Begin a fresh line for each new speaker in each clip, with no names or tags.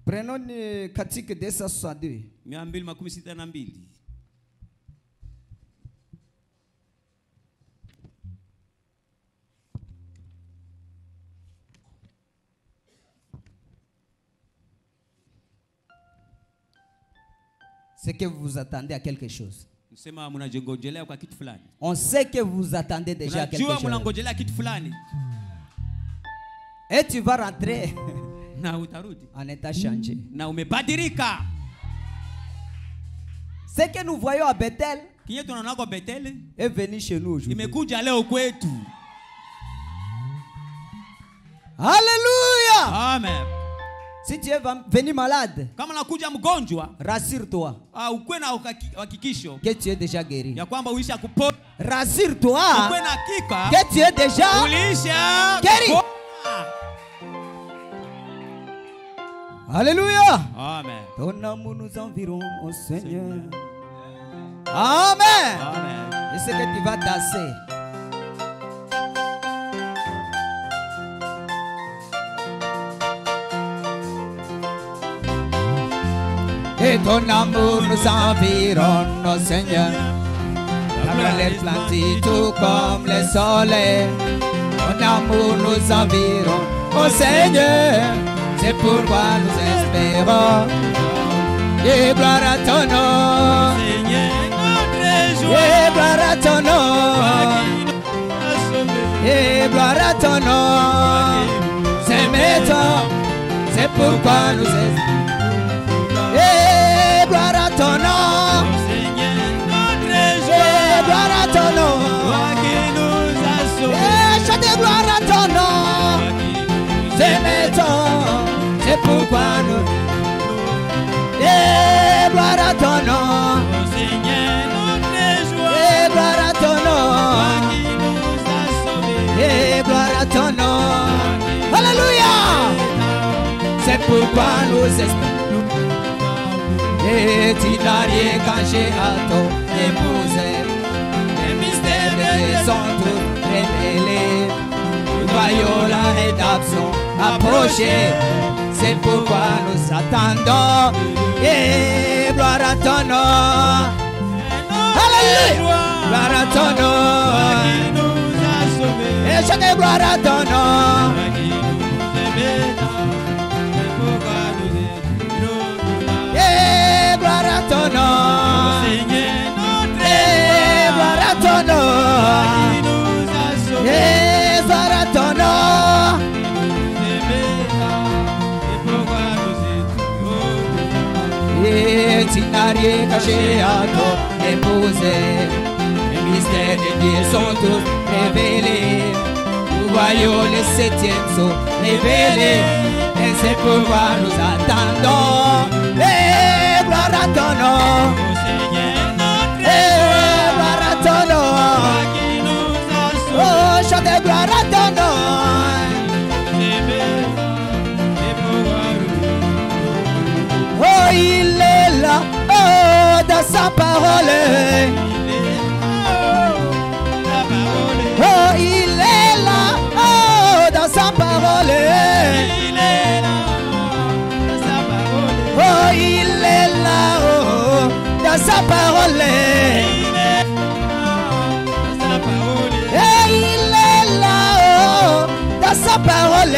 Prenons Katika 262. C'est que vous vous attendez à quelque chose. On sait que vous attendez déjà à quelque chose. Et tu vas rentrer en état changé. Ce que nous voyons à Bethel est venu chez nous aujourd'hui. Alléluia.
Amen.
Si tu es venu malade, rassure-toi que tu es déjà guéri. Rassure-toi que tu es déjà guéri. Alléluia.
Amen.
Ton amour nous environ, oh Seigneur. Amen.
Amen.
Et c'est que tu vas danser. Et ton amour nous environne, oh Seigneur. Comme les plantes, tout comme le soleil. Ton amour nous environne, oh Seigneur. C'est pourquoi nous espérons. Et gloire à ton nom. Et gloire à ton nom. Et gloire à ton nom. C'est méthode. C'est pourquoi nous espérons. Et gloire à ton nom. Et gloire à ton nom. Et chante gloire à ton nom. C'est méthode. C'est pourquoi nous. Et gloire à ton nom. Et gloire à ton nom. Et gloire à ton nom. Alléluia. C'est pourquoi nous espérons. Et tu n'as rien caché à ton épouse. Les mystères de tes autres révélés. Nous voyons la rédemption approcher. C'est pourquoi nous attendons. Et gloire à ton nom. Alléluia. Gloire à ton nom. Et chante gloire à ton nom. Et gloire à ton nom. Et gloire à ton nom. Et gloire à ton nom. Et tu n'as rien caché à ton épouse. Les mystères de Dieu sont tous révélés. Nous voyons les septièmes sont révélés. Et c'est pourquoi nous attendons. Et gloire à ton nom. Et gloire à ton nom. Oh, chante gloire à ton nom. Oh, il est là, oh, dans sa parole. Oh, il est là, oh, dans sa parole. Oh, il est là, oh, dans sa parole. Et il est là, oh, dans sa parole.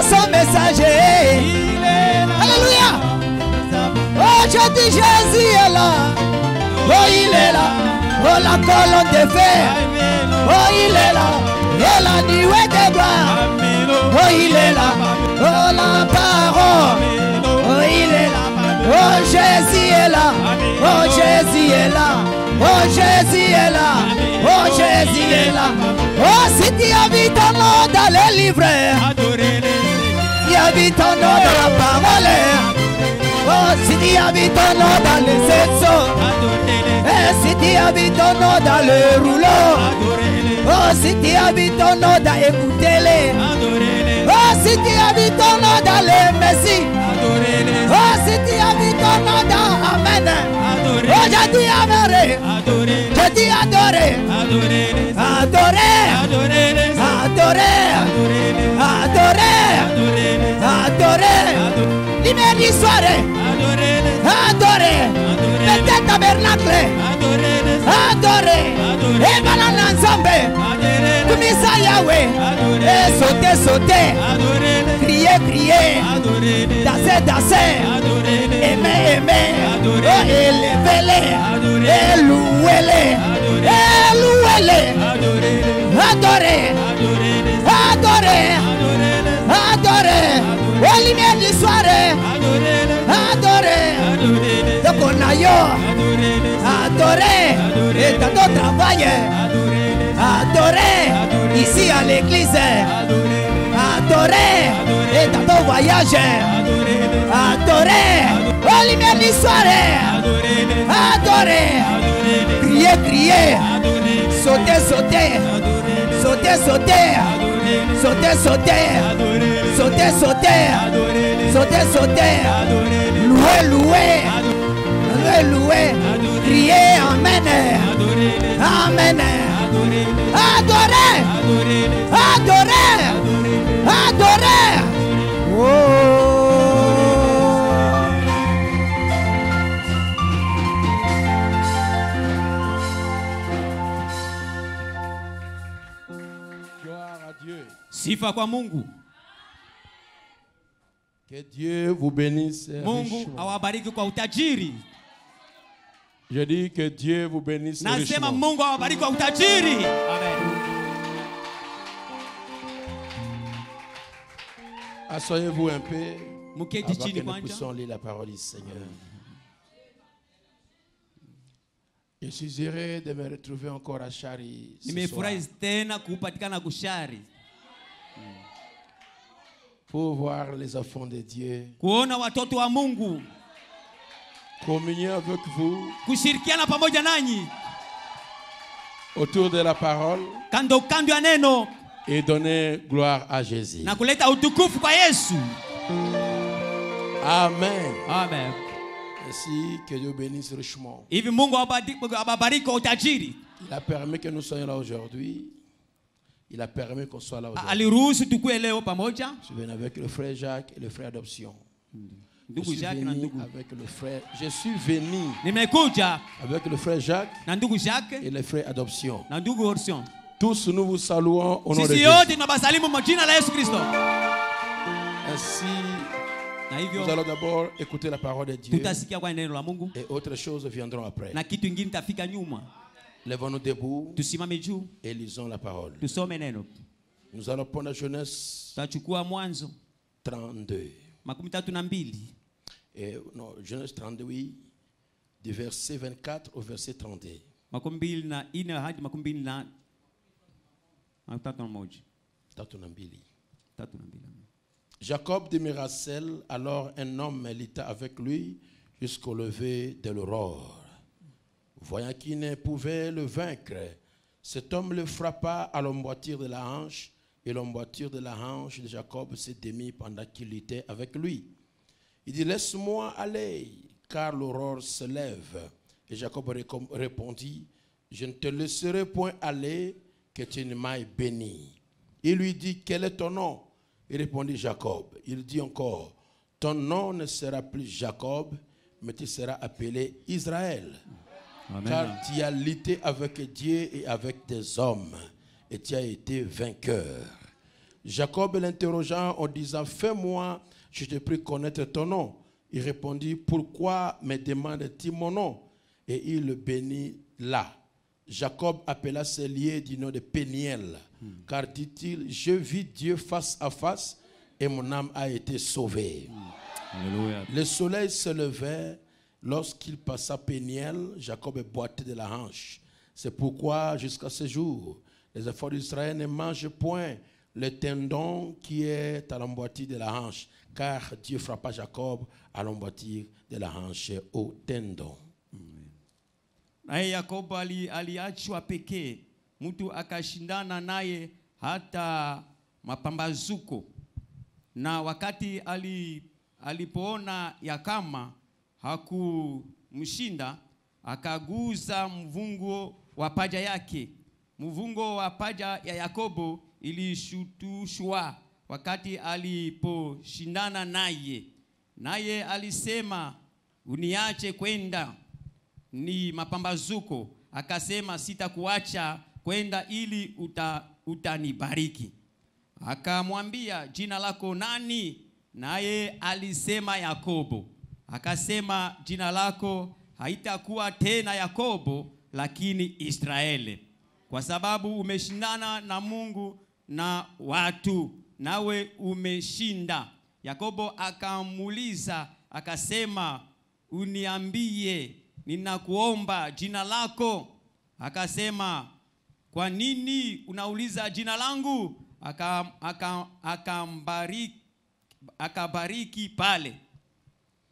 Son messager. Alléluia. Oh, je dis Jésus est là. Oh, il est là. Oh, la colonne de fer. Oh, il est là. Oh, la nuée de gloire. Oh, il est là. Oh, la parole. Oh, il est là. Oh, Jésus est là. Oh, Jésus est là. Oh, Jésus est là. Oh, Jésus est là. Oh, si tu habites ton nom dans les livres. Si tu habites ton nom dans la parole. Oh, si tu habites ton nom dans les sexos. Et si tu habites ton nom dans le rouleau. Oh, si tu habites ton nom dans écouter-les. Oh, si tu habites ton nom dans les messies. Oh, si tu habites ton nom dans Amen. Oh, je dis adorer. Je dis adorer. Adorer. Adorer. soirée. Adorez. Mettez tabernacle. Adorez. Et banana nzambe. Tumisa Yahweh. Et sautez. Criez. Dansez. Aimez. Oh, élevez-les. Et louez-les. Adorez. Au lumière du soirée. Adorez. Adorez. Et dans ton travail. Adorez. Ici à l'église. Adorez. Et dans ton voyage. Adorez. Au lumière du soirée. Adorez. Criez. Sautez. Louez. Criez. Amen. Adorez. Oh.
Sifa kwa Mungu.
Que Dieu vous bénisse.
Mungu awabariki kwa utajiri.
Je dis que Dieu vous bénisse.
Nasema Mungu awabariki kwa utajiri. Amen.
Asseyez-vous un peu
Muketi
avant
chini
que nous
kwanza.
puissions lire la parole du Seigneur. Je suis heureux de me retrouver encore à Chari.
Nimefurahi tena kupatikana kushari.
Pour voir les enfants de Dieu.
Kuona watoto wa Mungu.
Communier avec vous.
Kushirikiana pamoja nanyi.
Autour de la parole.
Kando ya neno.
Et donner gloire à Jésus.
Na kuleta utukufu kwa Yesu.
Amen.
Ainsi
que Dieu bénisse richement.
Hivi Mungu awabariki kwa utajiri.
Il a permis que nous soyons là aujourd'hui. Il a permis qu'on soit là aujourd'hui.
Aliruhusu tukue leo pamoja.
Je suis venu avec le frère Jacques et le frère adoption.
Ndugu Jacques na ndugu.
Je suis venu
Nimekuja
avec le frère Jacques
na ndugu Jacques
et le frère adoption.
Na ndugu Orsion.
Tous nous vous saluons au nom de
Jésus. Sisi yote tunabasalimu kwa jina la Yesu Kristo.
Ainsi, nous allons d'abord écouter la parole de Dieu.
Tutasikia kwa neno la Mungu.
Et autres choses viendront après.
Na kitu kingine tafika nyuma.
Lèvons-nous debout.
Tusimame juu.
Et lisons la parole.
Tusome neno.
Nous allons prendre Genèse
32.
Et non, Genèse 32, oui, du verset 24 au verset 32. Jacob demeura seul, alors un homme milita avec lui jusqu'au lever de l'aurore. Voyant qu'il ne pouvait le vaincre, cet homme le frappa à l'emboîture de la hanche, et l'emboîture de la hanche de Jacob se démit pendant qu'il était avec lui. Il dit, laisse-moi aller, car l'aurore se lève. Et Jacob répondit, je ne te laisserai point aller, que tu ne m'ailles béni. Il lui dit, quel est ton nom? Il répondit, Jacob. Il dit encore, ton nom ne sera plus Jacob, mais tu seras appelé Israël. Amen. Car tu as lutté avec Dieu et avec des hommes, et tu as été vainqueur. Jacob l'interrogea en disant, fais-moi, je te prie connaître ton nom. Il répondit, pourquoi me demandes-tu mon nom? Et il le bénit là. Jacob appela ce lieu du nom de Péniel, car dit-il, je vis Dieu face à face, et mon âme a été sauvée. Alléluia. Le soleil se levait. Lorsqu'il passa Péniel, Jacob boitait de la hanche. C'est pourquoi, jusqu'à ce jour, les enfants d'Israël ne mangent point le tendon qui est à l'emboîture de la hanche, car Dieu frappa Jacob à l'emboîture de la hanche au tendon.
Naye Yakobo aliachwa pekee, mtu akashindana naye hata mapambazuko. Na wakati alipoona ya kama hakumshinda, akaguza mvungo wa paja yake. Mvungo wa paja ya Yakobo ilishutushwa wakati aliposhindana naye, naye alisema uniache kwenda, ni mapambazuko. Akasema sitakuacha kwenda ili utanibariki. Akamwambia jina lako nani? Naye alisema Yakobo. Akasema jina lako haitakuwa tena Yakobo, lakini Israeli, kwa sababu umeshindana na Mungu na watu, nawe umeshinda. Yakobo akamuuliza akasema, uniambie ninakuomba jina lako. Akasema, kwa nini unauliza jina langu? Akabariki pale.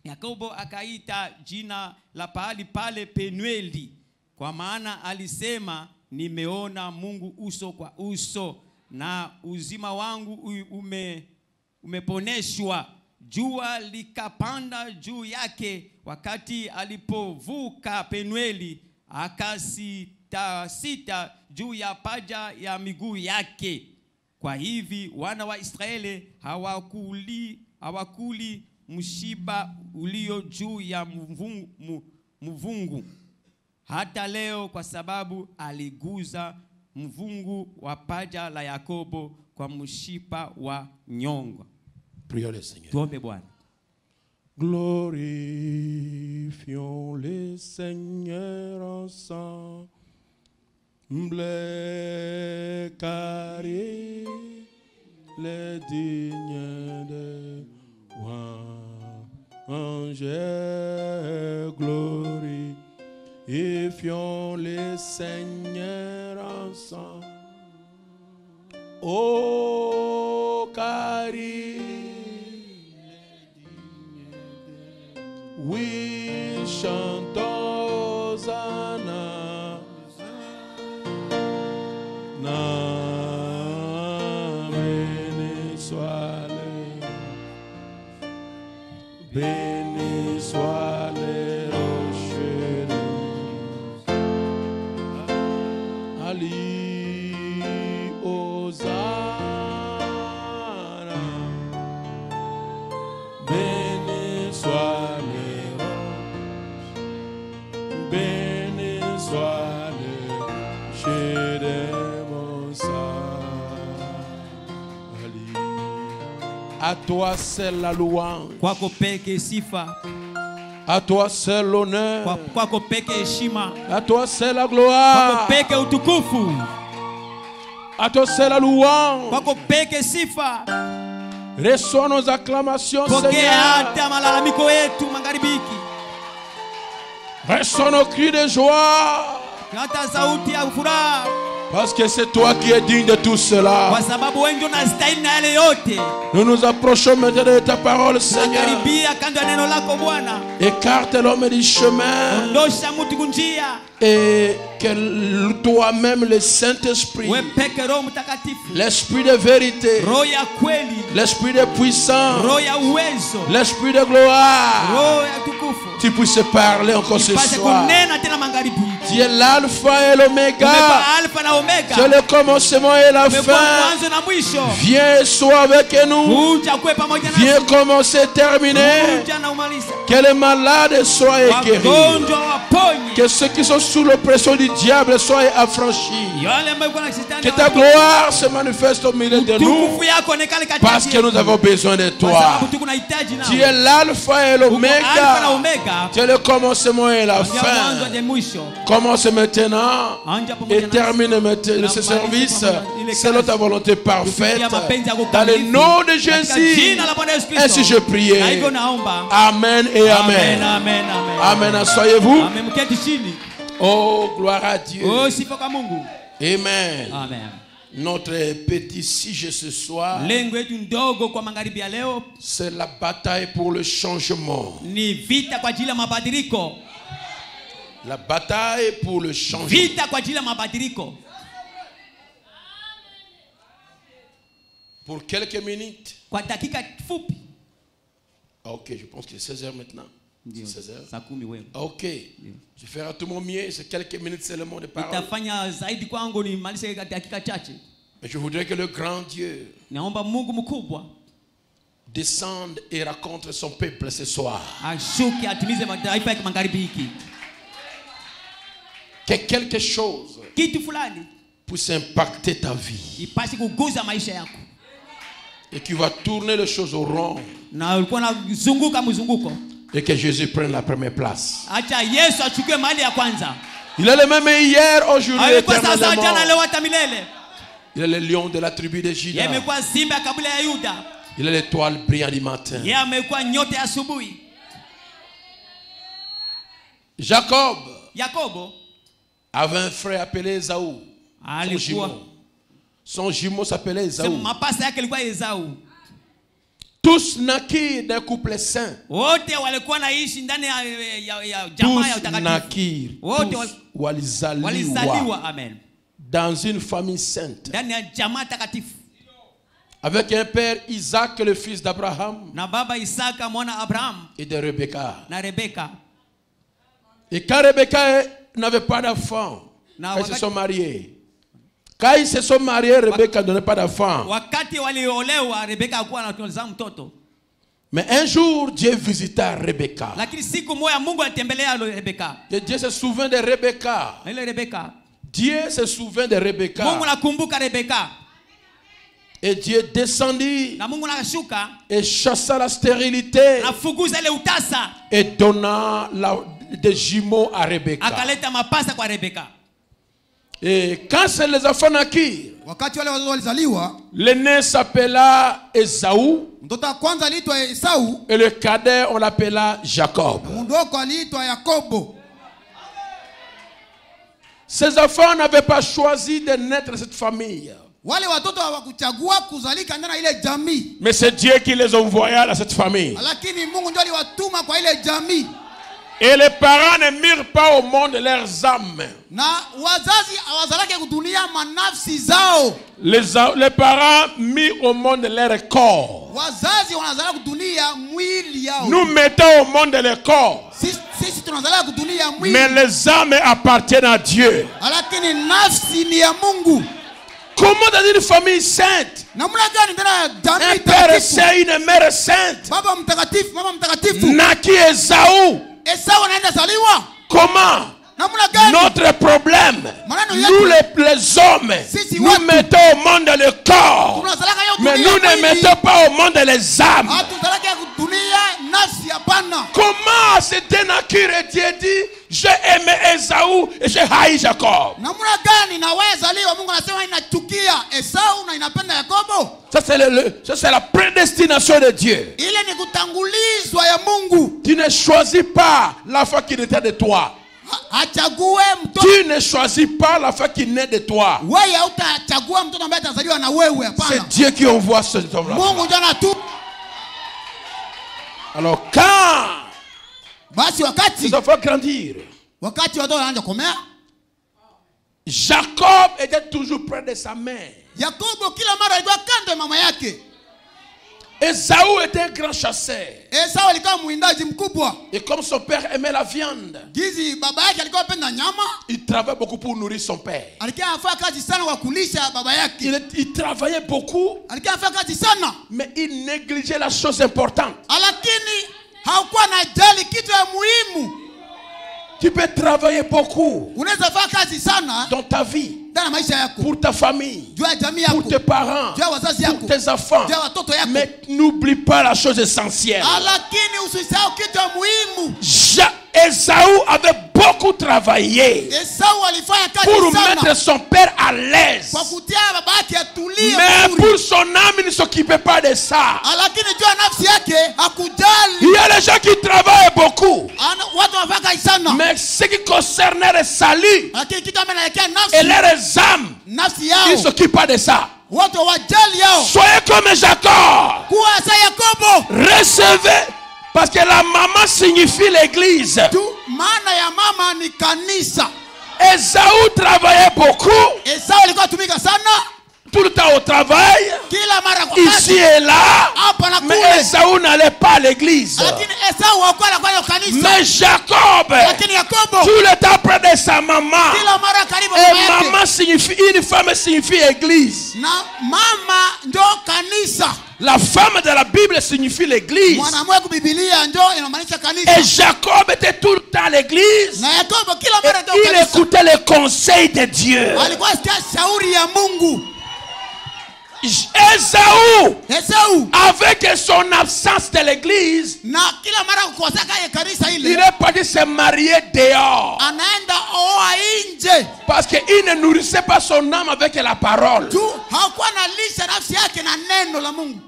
Yakobo akaita jina la pahali pale Penueli, kwa maana alisema, nimeona Mungu uso kwa uso, na uzima wangu umeponeshwa. Jua likapanda juu yake wakati alipovuka Penueli, akasita juu ya paja ya miguu yake. Kwa hivi wana wa Israeli hawakuli mshiba ulio juu ya mvungu hata leo, kwa sababu aliguza mvungu wa paja la Yakobo kwa mshipa wa nyongo.
Prions le Seigneur.
Tuombe Bwana.
Glorifions le Seigneur ensemble, car il est digne de louange. Glorifions le Seigneur ensemble. Oh, car oui, chantons Hosanna. Béni soit les rochers. Ali Hosanna. Béni soit les rochers. Béni soit les rochers de mon salut. À toi seul la louange.
Kwako peke sifa.
À toi seul l'honneur.
Kwako peke heshima.
À toi seul la gloire.
Kwako peke utukufu.
À toi seul la louange.
Kwako peke sifa.
Reçois nos acclamations,
Pokea
Seigneur.
hata malalamiko yetu magharbiki.
Reçois nos cris de joie.
Hata sauti ya furaha.
Parce que c'est toi qui es digne de tout cela.
Kwa sababu wewe ndio unastahili na yale yote.
Nous nous approchons maintenant de ta parole, Seigneur.
Karibia kando ya neno lako Bwana.
Écarte l'homme du chemin.
Ondosha mtu kunjia.
Et que toi-même, le Saint-Esprit,
Wewe peke Roho Mtakatifu.
l'Esprit de vérité,
Roho ya kweli.
l'Esprit de puissance,
Roho ya uwezo.
l'Esprit de gloire,
Roho ya tukufu.
tu puisses parler encore ce
Ipate
soir.
kunena tena magharibi.
Tu es l'alpha et l'oméga.
Umekuwa alfa na omega.
C'est le commencement et la
Umekuwa
fin.
mwanzo na mwisho.
Viens, sois avec nous.
Uja kuwe pamoja nasi.
Viens commencer, terminer.
Uja na umaliza.
Que les malades soient guéris.
Wagonjwa waponye.
Que ceux qui sont sous l'oppression du diable soient affranchis.
Yale ambayo kuna shetani.
Que ta gloire se manifeste au milieu de nous.
Tukufu yako onekane kati
Parce que nous avons besoin de
Kwa
toi.
sababu tuko na hitaji nao.
Tu es l'alpha et
Uko alfa na
l'oméga.
omega.
Tu es le commencement et la
Ndio mwanzo
fin.
hadi mwisho.
Commence maintenant
Anja pamoja
et
nasi.
termine maintenant ce service selon ta volonté parfaite. Dans le nom de Jésus. Ainsi je prie.
Na hivyo naomba.
Amen et amen.
Amen, amen.
Amen. Asseyez-vous.
Amen. Mketi chini.
Oh, gloire à Dieu.
Oh, sifa kwa Mungu.
Amen.
Amen.
Notre petit sujet ce soir,
Lengo yetu ndogo kwa magharibi ya leo
c'est la bataille pour le changement.
ni vita kwa ajili ya mabadiliko.
La bataille pour le changement.
Vita kwa ajili ya mabadiliko.
Pour quelques minutes.
Kwa dakika fupi.
Ok, je pense que c'est 16 heures maintenant. C'est 16 heures.
Saa 10 wewe.
Ok. Je ferai tout mon mieux. C'est quelques minutes seulement de parole.
Nitafanya zaidi kwangu ni malize dakika chache.
Mais je voudrais que le grand Dieu
Naomba Mungu mkubwa
descende et rencontre son peuple ce soir.
ashuke atimize mataifa ya magharibi hiki.
Que quelque chose
Kitu fulani
puisse impacter ta vie.
ipasi kuguza maisha yako.
Et qui va tourner les choses au rond.
Na ulikuwa unazunguka mzunguko.
Et que Jésus prenne la première place.
Acha Yesu achukue mahali ya kwanza.
Il est le même hier, aujourd'hui,
Alikuwa sasa jana
éternellement.
leo hata milele.
Il est le lion de la tribu de Juda.
Yeye amekuwa simba ya kabila ya Yuda.
Il est l'étoile brillante du matin.
Yeye amekuwa nyota ya asubuhi.
Jacob
Yakobo
avait un frère appelé Esaü. Son
alikuwa
jumeau. Son jumeau s'appelait Esaü.
mapasa yake ilikuwa Esau.
Tous naquirent d'un couple saint.
Wote walikuwa naishi ndani ya jamaa ya
Tous
utakatifu.
naquirent.
Wote
Tous walizaliwa
walizaliwa, amen,
dans une famille sainte.
ndani ya jamaa takatifu.
Avec un père Isaac, le fils d'Abraham
Na baba Isaka mwana Abraham
et de Rebecca.
na Rebeka.
Et quand Rebecca n'avait pas d'enfant,
Na
quand ils se
wakati-
sont mariés. Quand ils se sont mariés, Rebecca ne donnait pas d'enfant.
Wakati waliolewa Rebeka hakuwa anazaa mtoto.
Mais un jour, Dieu visita Rebecca.
Lakini siku moja Mungu alitembelea Rebeka.
Et Dieu se souvint de Rebecca.
Na ile Rebeka,
Dieu se souvint de
Mungu
Rebecca.
nakumbuka Rebeka.
Et Dieu descendit
Na Mungu nakashuka
et chassa la stérilité
nafukuza ile utasa,
et donna des jumeaux à Rebecca.
akaleta mapasa kwa Rebeka.
Et quand les enfants naquirent,
Wakati wale watoto walizaliwa,
l'aîné s'appela Esaü
mtoto wa kwanza aliitwa Esau,
et le cadet on l'appela Jacob.
mdogo aliitwa Yakobo.
Ces enfants n'avaient pas choisi de naître dans cette famille.
Wale watoto hawakuchagua kuzalika ndani ya ile jamii,
Mais c'est Dieu qui les envoya dans cette famille.
lakini Mungu ndiye aliwatuma kwa ile jamii.
Et les parents ne mirent pas au monde leurs âmes.
Na wazazi hawazalake kudunia manafsi zao.
Les parents mis au monde leur corps.
Wazazi wanazalaka kudunia mwili yao.
Nous mettons au monde le corps.
Sisi tunazalaka kudunia mwili.
Mais les âmes appartiennent à Dieu.
Lakini nafsi ni ya Mungu.
Comment dans une famille sainte,
Namna gani ndani ya
un
jamii
père
takatifu?
saint, une mère sainte,
Baba mtakatifu, mama mtakatifu.
naquit Esaü?
Esau anaenda zaliwa.
Comment?
Namna gani?
Notre problème, nous les hommes, nous mettons au monde le corps,
Tunazalaka hiyo
mais
dunia
nous ne
mwili.
mettons pas au monde les âmes.
Hatuzalaka kudunia nafsi hapana.
Comment c'était naquir et Dieu dit, j'ai aimé Esaü et j'ai haï Jacob.
Namna gani na wewe zaliwa, Mungu anasema inachukia Esau na inapenda Yakobo?
Ça c'est la prédestination de Dieu.
Ile ni kutangulizwa ya Mungu.
Tu ne choisis pas l'enfant qui était de toi.
Achague mtoto.
Tu ne choisis pas l'enfant qui naît de toi.
Wewe hautachagua mtoto ambaye atazaliwa na wewe,
C'est
hapana.
Dieu qui envoie ce homme-là.
Mungu ndiye anatu.
Alors quand
Basi
les enfants grandirent,
wakati watoto wanaanza komea,
Jacob était toujours près de sa mère.
Yakobo kila mara alikuwa kando ya mama yake.
Esaü était un grand chasseur.
Esau alikuwa mwindaji mkubwa.
Et comme son père aimait la viande,
Gizi baba yake alikuwa anapenda nyama.
il travaillait beaucoup pour nourrir son père.
Alikuwa anafanya kazi sana kwa kulisha baba yake.
Il travaillait beaucoup,
Alikuwa anafanya kazi sana.
mais il négligeait la chose importante.
Lakini hakuwa anajali kitu ya muhimu.
Tu peux travailler beaucoup
Unaweza fanya kazi sana
dans ta vie,
ndani ya maisha yako.
pour ta famille,
Juu ya jamii
pour
yako.
tes parents,
Juu ya wazazi
pour
yako.
tes enfants.
Juu ya watoto yako.
Mais n'oublie pas la chose essentielle.
Lakini usisahau kitu ya muhimu.
Esaü avait beaucoup travaillé
Esau alifanya kazi
pour
sana
mettre son père à l'aise.
kwa kutia baba yake atulie
Mais
vizuri.
pour son âme, il ne s'occupait pas de ça.
Lakini juu ya nafsi yake hakujali.
Il y a des gens qui travaillent beaucoup,
Watu wanafanya kazi sana.
mais ce qui concernait le salut
Lakini kitu ambacho inaelekea
et
nafsi,
leurs âmes,
nafsi
ils
yao
ne s'occupent pas de ça.
watu wajali yao.
Soyez comme Jacob.
Kuwa sa Yakobo.
Recevez, parce que la maman signifie l'église.
Tu maana ya mama ni kanisa.
Esaü travaillait beaucoup,
Esau alikuwa atumika sana
tout le temps au travail,
kila mara kwa
ici
kazi
et là.
hapa na
Mais
kule.
Esaü n'allait pas à l'église.
Lakini Esau hakuwa anakwenda kanisa.
Mais Jacob,
Lakini Yakobo
tout le temps près de sa maman.
kila mara karibu na
Et
mama yake.
maman signifie, une femme signifie église.
Na mama ndo kanisa.
La femme de la Bible signifie l'église.
Mwanamke kubibilia ndio inamaanisha kanisa.
Et Jacob était tout le temps à l'église.
Na Yakobo kila mara ndio
Il
kanisa.
écoutait les conseils de Dieu.
Alikuwa sikia shauri ya Mungu.
Ésaü, avec son absence de l'église,
Na kila mara kukosaka ye kanisa ile.
il est parti se marier dehors.
Anaenda oa nje.
Parce qu'il ne nourrissait pas son âme avec la parole.
Tu hakuwa na lisha nafsi yake na neno la Mungu.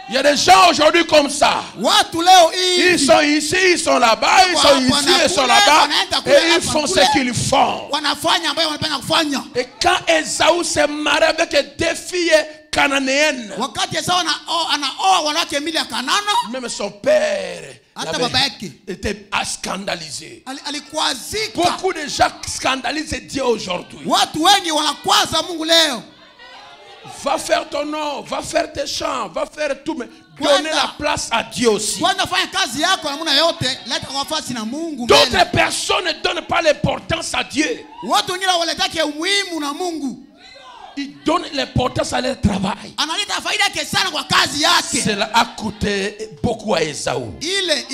Il y a des gens aujourd'hui comme ça.
Watu leo hii.
Ils sont ici, ils sont là-bas, ils sont ici, ils sont là-bas. Et ils font ce qu'ils font.
Wanafanya ambayo wanapenda kufanya.
Et quand Ésaü s'est marié avec deux filles cananéennes,
Wakati Esau anaoa wanawake mbili ya Kanana,
même son père
hata baba yake
était scandalisé.
alikwazika.
Beaucoup de gens scandalisent Dieu aujourd'hui.
Watu wengi wanakwaza Mungu leo.
Va faire ton nom, va faire tes chants, va faire tout, mais donner la place à Dieu aussi.
Kwenda fanya kazi yako namna yote, leta nafasi na Mungu.
D'autres personnes ne donnent pas l'importance à Dieu.
Watu wengine waletake umuhimu na Mungu.
Ils donnent l'importance à leur travail.
Analeta faida yake sana kwa kazi yake.
Cela a coûté beaucoup à Ésaü.
Ile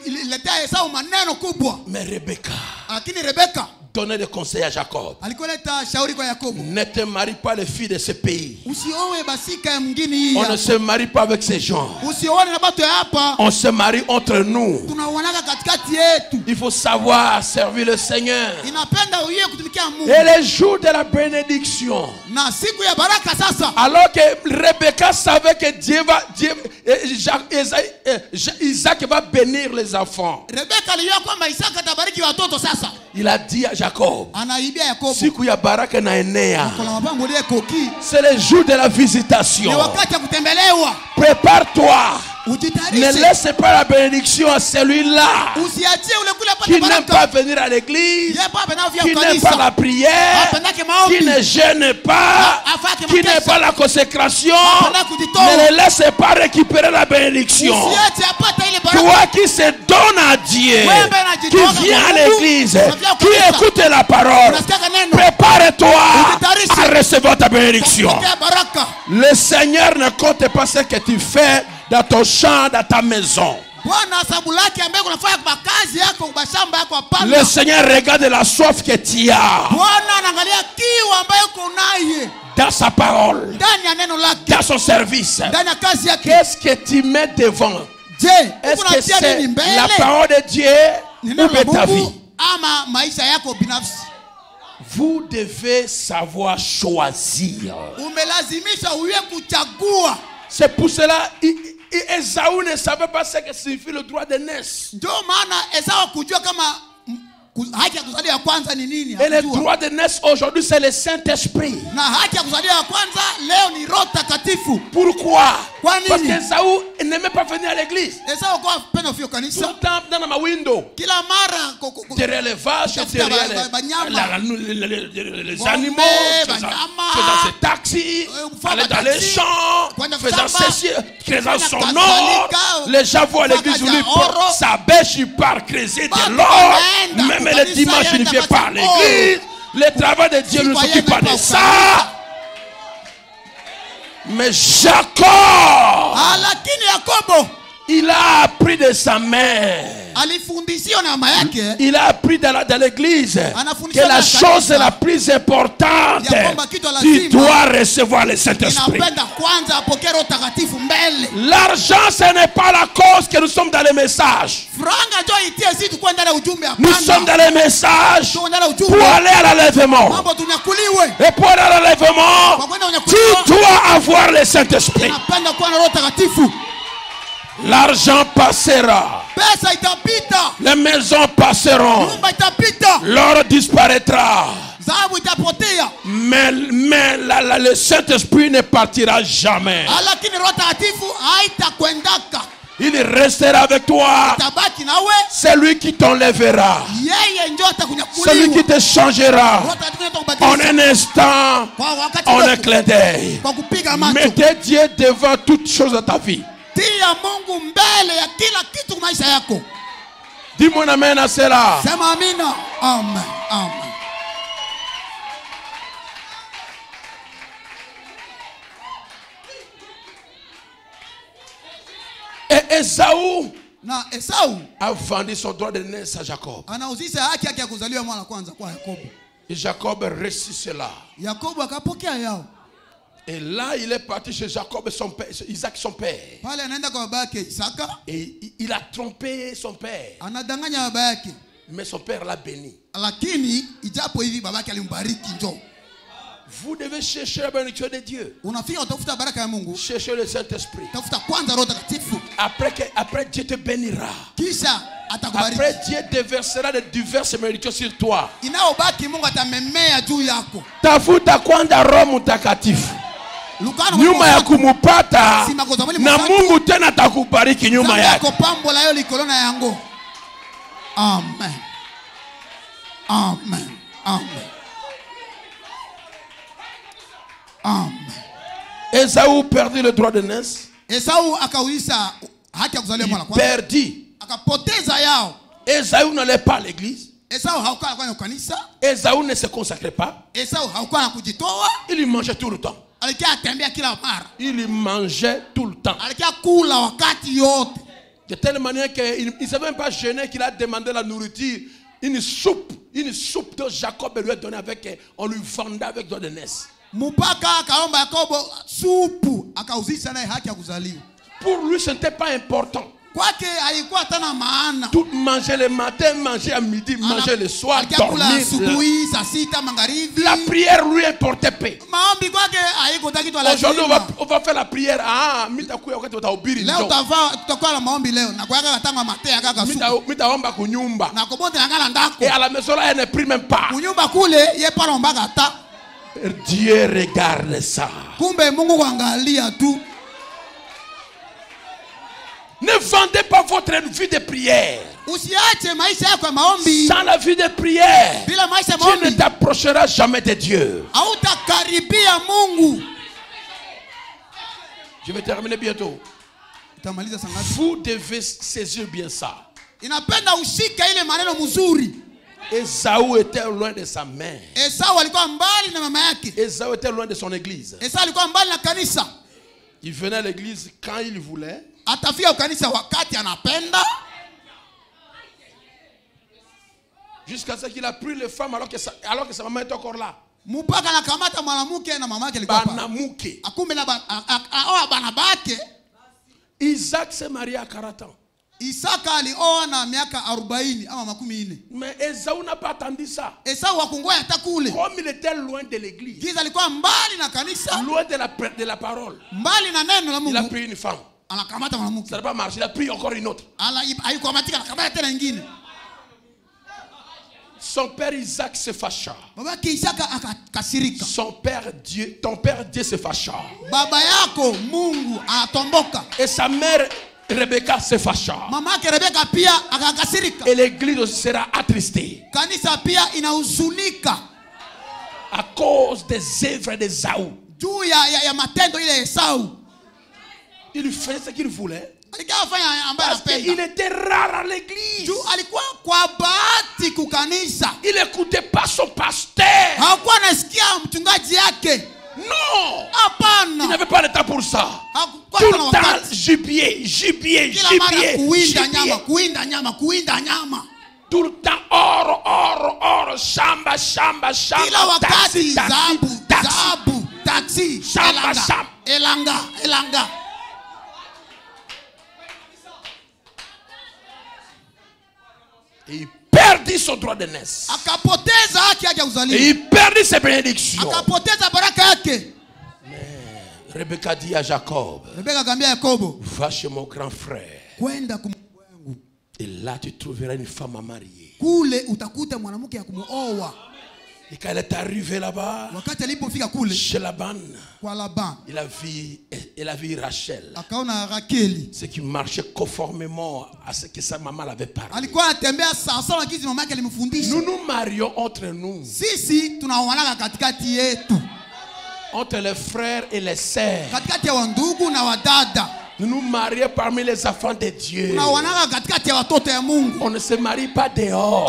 ililetea Esau maneno kubwa.
Mais Rebecca
Lakini Rebeka
donnait des conseils à Jacob.
alikuwa leta shauri kwa Yakobo.
Ne te marie pas les filles de ce pays.
Usioe basika ya mgini hii.
On ne se marie pas avec ces gens.
Usioane na batu ya hapa.
On se marie entre nous.
Tunaoanaka katikati yetu.
Il faut savoir servir le Seigneur.
Inapenda uye kutumikia Mungu.
Et les jours de la bénédiction,
Na siku ya baraka sasa.
alors que Rebecca savait que Isaac va bénir les enfants,
Rebeka alijua kwamba Isaka atabariki watoto sasa.
il a dit à Jacob,
Anaibia Yakobo.
siku ya baraka na enea,
Kuna mapango ile koki.
c'est le jour de la visitation.
Ni wakati ya kutembelewa.
Prépare-toi. Ne
Ujitayarishe.
laisse pas la bénédiction à celui-là
Usiachie ule kule
qui
apate
n'aime pas
baraka.
venir à l'église,
Yeye hapa anavyo
qui n'aime pas la prière, qui ne gêne pas, qui n'aime pas la consécration. Ne le laisse pas récupérer la bénédiction.
Usiache apate ile baraka.
Toi qui se donne à Dieu, qui vient à l'église, qui écoute la parole, prépare-toi à recevoir ta bénédiction.
Pokea baraka.
Le Seigneur ne compte pas ce que tu fais dans ton champ, dans ta maison.
Bwana sababu lake ambaye unafanya kwa kazi yako kwa shamba yako hapana.
Le Seigneur regarde la soif que tu as
Bwana anaangalia kiu ambayo uko naye
dans sa parole,
ndani ya neno lake,
dans son service.
ndani ya kazi yake.
Qu'est-ce que tu mets devant?
Je,
Est-ce que
unatia
c'est
nini mbele?
la parole de Dieu
Ni
ou
neno la
bien ta vie?
Mungu ama maisha yako binafsi?
Vous devez savoir choisir.
Umelazimisha uwe kuchagua.
C'est pour cela Ésaü ne savait pas ce que signifie le droit d'aînesse.
Ndio maana Esau kujua kama haki ya kuzaliwa ya kwanza ni nini.
Et le
Hakujua.
droit d'aînesse aujourd'hui c'est le Saint-Esprit.
Na haki ya kuzaliwa ya kwanza leo ni Roho Takatifu.
Pourquoi?
Kwa
Parce
nini?
qu'Ésaü n'aimait pas venir à l'église.
Esau kwa penda ufio kanisa.
Pourtant dans ma window,
Kila mara
derrière les vaches,
Tafuta
derrière les animaux, faisant ses taxis, aller dans les champs, faisant ceci, créant son or. Les gens vont à l'église, ils lui portent sa bêche, il part creuser de l'or. Même le dimanche, il ne vient pas à l'église. Le travail de Dieu ne s'occupe pas de ça. Mais Jacob,
lakini Yakobo
il a appris de sa mère.
alifundishiwa na mama yake.
Il a appris dans l'église que la chose la plus importante, tu dois recevoir le Saint-Esprit.
Inapenda kwanza apokee Roho Takatifu mbele.
L'argent, ce n'est pas la cause que nous sommes dans les messages.
Franga njoo itie sisi tukue ndani ya ujumbe
Nous
hapana.
sommes dans les messages
Tuko ndani ya
pour
ujumbe.
aller à l'enlèvement.
Mambo tunyakuliwe.
Et pour aller à l'enlèvement,
Kwa kwenda
tu
unyakuliwa.
dois avoir le Saint-Esprit.
Inapenda kuwa na Roho Takatifu.
L'argent passera.
Pesa itapita.
Les maisons passeront.
Nyumba itapita.
L'or disparaîtra.
Dhahabu itapotea.
Mais le Saint-Esprit ne partira jamais.
Lakini Roho Takatifu haitakwendaka.
Il restera avec toi.
Tabaki nawe.
C'est lui qui t'enlèvera.
Yeye njoo
C'est lui
atakunyakuliwa.
qui te changera.
Roho Takatifu
En
atakubadilisha.
un instant,
Kwa wakati
en un
mdogo.
clin d'œil.
Kwa kupiga macho.
Mettez Dieu devant toutes choses de ta vie.
Tia Mungu mbele ya kila kitu maisha yako.
Dis-moi amen à cela.
Sema amina. Amen. Amen.
Mais Esaü
Na Esau
a vendu son droit de naissance à Jacob.
anauzisha haki yake ya kuzaliwa mwana kwanza kwa Yakobo.
Et Jacob reçut cela.
Yakobo akapokea yao.
Et là, il est parti chez Jacob, son père, Isaac, son père.
Pale anaenda kwa baba yake Isaka.
Et il a trompé son père.
Anadanganya baba yake.
Mais son père l'a béni.
Lakini ijapo hivi baba yake alimbariki njoo.
Vous devez chercher la bénédiction de Dieu.
Unafika utafuta baraka ya Mungu.
Cherchez le Saint-Esprit.
Tafuta kwanza Roho Takatifu.
Après Dieu te bénira.
Kisha atakubariki.
Après Dieu déversera de diverses bénédictions sur toi.
Inaobaki Mungu atamemea juu yako.
Tafuta kwanza Roho Mtakatifu. Nyuma ya kumupata na Mungu tena atakubariki nyuma yako.
Pambo la yo likolona yango. Amen. Amen. Amen. Amen.
Esaü perdit le droit de naissance.
Esau akauisha haki ya kuzaliwa mwana kwanza.
Perdit.
Akapoteza yao.
Esaü n'allait pas à l'église.
Esau hakuwa kwenye kanisa.
Esaü ne se consacrait pas.
Esau hakuwa na kujitoa.
Il y mangeait tout le temps.
Alikia atembea kila mara.
Il y mangeait tout le temps.
Alikia kula wakati yote.
De telle manière qu'il ne s'est même pas gêné qu'il a demandé la nourriture. Une soupe que Jacob lui a donnée avec, on lui vendait avec droit de naissance.
Mupaka akaomba Yakobo supu akauzisha naye haki ya kuzaliwa.
Pour lui ce n'était pas important.
Kwake haikuwa tena maana.
Tout manger le matin, manger à midi, manger le soir, dormir. La prière lui importait peu. Aujourd'hui on va faire la prière.
Leo tutakuwa na maombi leo na kwa katanga matea kaka supu.
Mitaomba kunyumba.
Na kobote ngala ndako.
Et à la maison là elle ne prie même pas.
Kunyumba kule ye pa lomba kata.
Dieu regarde ça.
Kumbe Mungu kuangalia tu.
Ne vendez pas votre vie de prière. Sans la vie de prière, Dieu ne t'approchera jamais de Dieu. Je vais terminer bientôt. Vous devez saisir bien ça. Esaü était loin de sa mère. Esaü était loin de son église. Il venait à l'église quand il voulait.
Atafia ukanisa wakati anapenda.
Jusqu'à ce qu'il a pris les femmes alors que sa maman était encore là.
Mupaka anakamata mwanamke na mama yake alikuwa hapa.
Banamuke.
Akumbe na bana bake.
Isaac s'est marié à 40 ans.
Isaka alioa na miaka 40 ama 40.
Mais Esaü n'a pas attendu ça.
Esau hakungoja hata kule.
Comme il était loin de l'église.
Giza alikuwa mbali na kanisa.
Loin de la parole.
Mbali na neno la Mungu.
Il a pris une femme.
Anakamata mwanamke.
Ça n'a pas marché, il a pris encore une autre.
Haikuamatika anakamata tena nyingine.
Son père Isaac se fâcha.
Babake Isaka akakasirika.
Ton père Dieu se fâcha.
Baba yako Mungu atomboka.
Et sa mère Rebecca se fâcha.
Mama yake Rebecca pia akakasirika.
Et l'église aussi sera attristée.
Kanisa pia inahuzunika.
À cause des œuvres d'Esaü.
Juu ya matendo ile Esau.
Il faisait ce qu'il voulait. Parce qu'il était rare à l'église. Il n'écoutait pas son pasteur. Non. Il n'avait pas le temps pour ça. Tout le temps, gibier. Tout le temps, or, shamba, taxi,
elanga.
Et il perdit son droit de naissance. Et il perdit ses bénédictions. Mais Rebecca dit à Jacob, va chez mon grand frère. Et là tu trouveras une femme à marier. Et quand elle est arrivée là-bas, chez Laban, il a vu Rachel. Ce qui marchait conformément à ce que sa maman l'avait parlé. Nous nous marions entre nous. Entre les frères et les sœurs. Nous nous marions parmi les enfants de Dieu. On ne se marie pas dehors.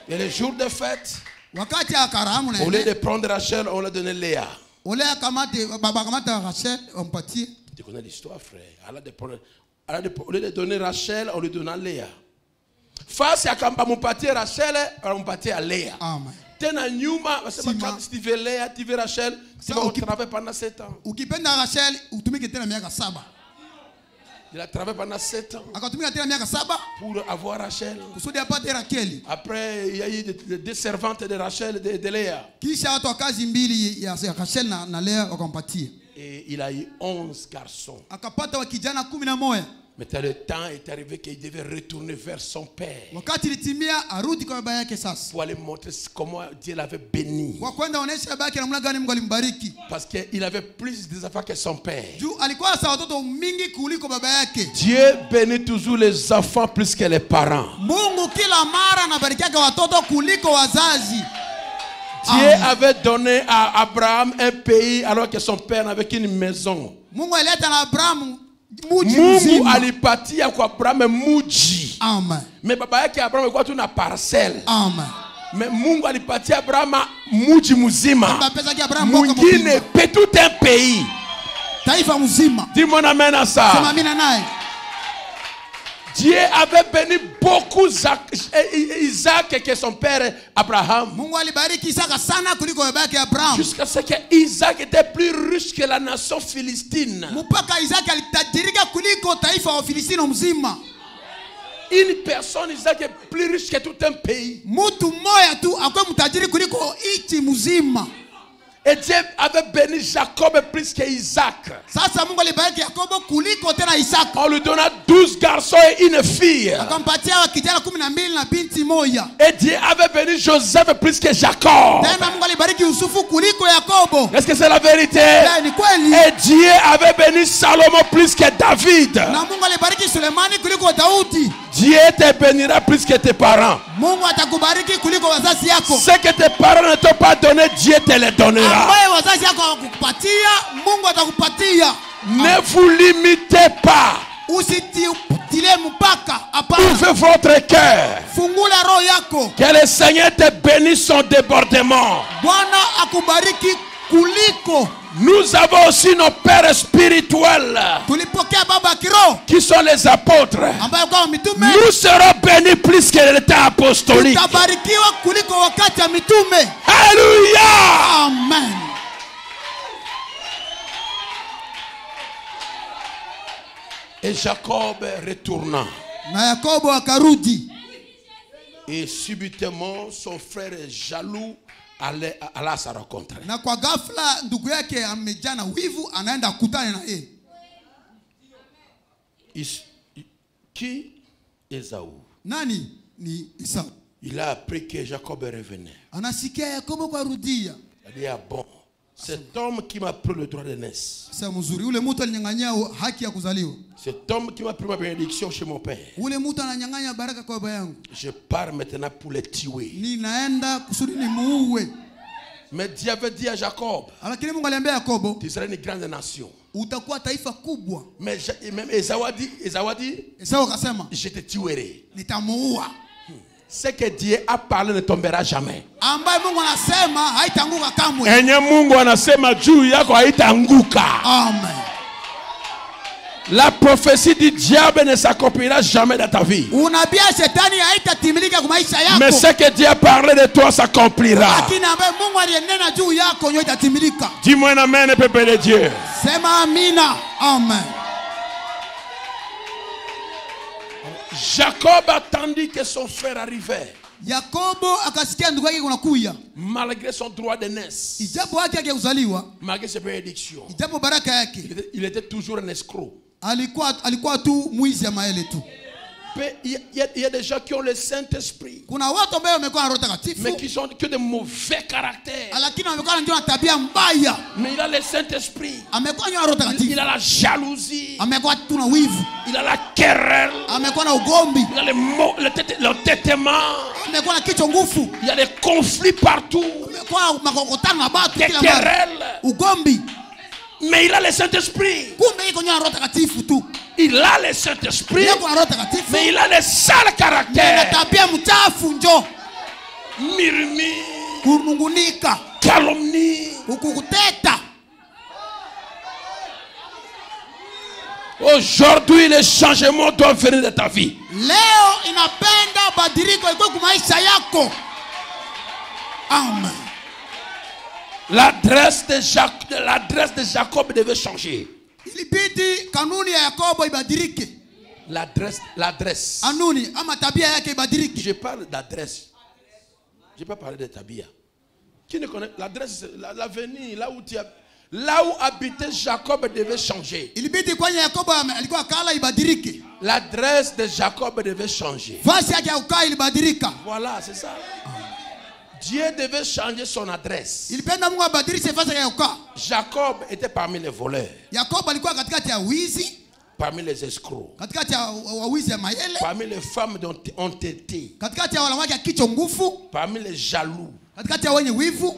Et le jour de fête, au lieu de prendre Rachel, on lui a donné Léa. Tu connais l'histoire, frère. Au lieu de donner Rachel, on lui donna Léa. Face à Kampamupatie Rachel, on patie à Léa.
Amen.
Tena nyuma, si tu veux Léa, tu veux Rachel, tu vas travailler pendant 7 ans. Il a travaillé pendant 7 ans pour avoir Rachel. Après, il y a eu des servantes de Rachel, de Léa. Et il a eu 11 garçons. Mais le temps est arrivé qu'il devait retourner vers son père pour aller montrer comment Dieu l'avait béni. Parce qu'il avait plus d'enfants que son père. Dieu bénit toujours les enfants plus que les parents. Dieu avait donné à Abraham un pays alors que son père n'avait qu'une maison. Mungu alipatia kwa Abraham muji.
Amen.
Mais baba yake Abraham alikuwa tu na parcelle.
Amen.
Mais Mungu alipatia Abraham muji mzima. Mwingine pe tout un pays.
Taifa mzima.
Dis-moi amen à ça.
Sema amina naye.
Dieu avait béni beaucoup Isaac que son père Abraham. Jusqu'à ce que Isaac était plus riche que la nation philistine. Une personne, Isaac est plus riche que tout un pays. Et Dieu avait béni Jacob plus qu'Isaac. On lui donna 12 garçons et une fille. Et Dieu avait béni Joseph plus que Jacob. Est-ce que c'est la vérité? Et Dieu avait béni Salomon plus que David. Dieu te bénira plus que tes parents. Ce que tes parents ne t'ont pas donné, Dieu te les donnera. Ne vous limitez pas. Ouvrez votre cœur. Que le Seigneur te bénisse son débordement. Nous avons aussi nos pères spirituels qui sont les apôtres. Nous serons bénis plus que l'état apostolique. Alléluia.
Amen.
Et Jacob retourna. Et subitement son frère jaloux alla à sa rencontre. Qui? Ésaü. Il a appris que Jacob revenait. Il a dit, ah bon, cet homme qui m'a pris le droit de naissance. Cet homme qui m'a pris ma bénédiction chez mon père. Je pars maintenant pour le tuer. Mais Dieu avait dit à Jacob, tu seras une grande nation. Mais même Ésaü a dit, je te tuerai. Ce que Dieu a parlé ne tombera jamais.
Amen.
La prophétie du diable ne s'accomplira jamais dans ta vie. Mais ce que Dieu a parlé de toi s'accomplira. Dis-moi un amen, peuple de Dieu.
Amen.
Jacob attendit que son frère arrivait. Malgré son droit de naissance, malgré ses bénédictions, il était toujours un escroc. Il y a des gens qui ont le Saint-Esprit, mais qui sont que de mauvais caractères. Mais il a le Saint-Esprit. Il a la jalousie. Il a la querelle. Il a l'entêtement. Il y a des conflits partout. Des querelles. Mais il a le Saint-Esprit. Il a le Saint-Esprit, mais il a le sale caractère. Murmure, calomnie, Aujourd'hui, les changements doivent venir de ta vie.
Leo inapenda badiliko iko kwa maisha yako. Amen.
L'adresse de Jacob devait changer.
Ilibidi kanuni ya Yakobo ibadilike.
L'adresse.
Anuni ama tabia yake ibadilike.
Je parle d'adresse. Je ne vais pas parler de tabia. Qui ne connaît l'adresse, l'avenir, là où habitait Jacob devait changer.
Ilibidi kwenye Yakobo alikuwa kala ibadilike.
L'adresse de Jacob devait changer.
Fasi yake ya ukaa ilibadilika.
Voilà, c'est ça. Dieu devait changer son adresse.
Ilipenda Mungu abadilishe fasi yake ya ukaa.
Jacob était parmi les voleurs.
Yakobo alikuwa katikati ya wizi.
Parmi les escrocs.
Katikati ya wizi ya mayele.
Parmi les femmes entêtées.
Katikati ya wanawake ya kichwa ngufu.
Parmi les jaloux.
Katikati ya wenye wivu.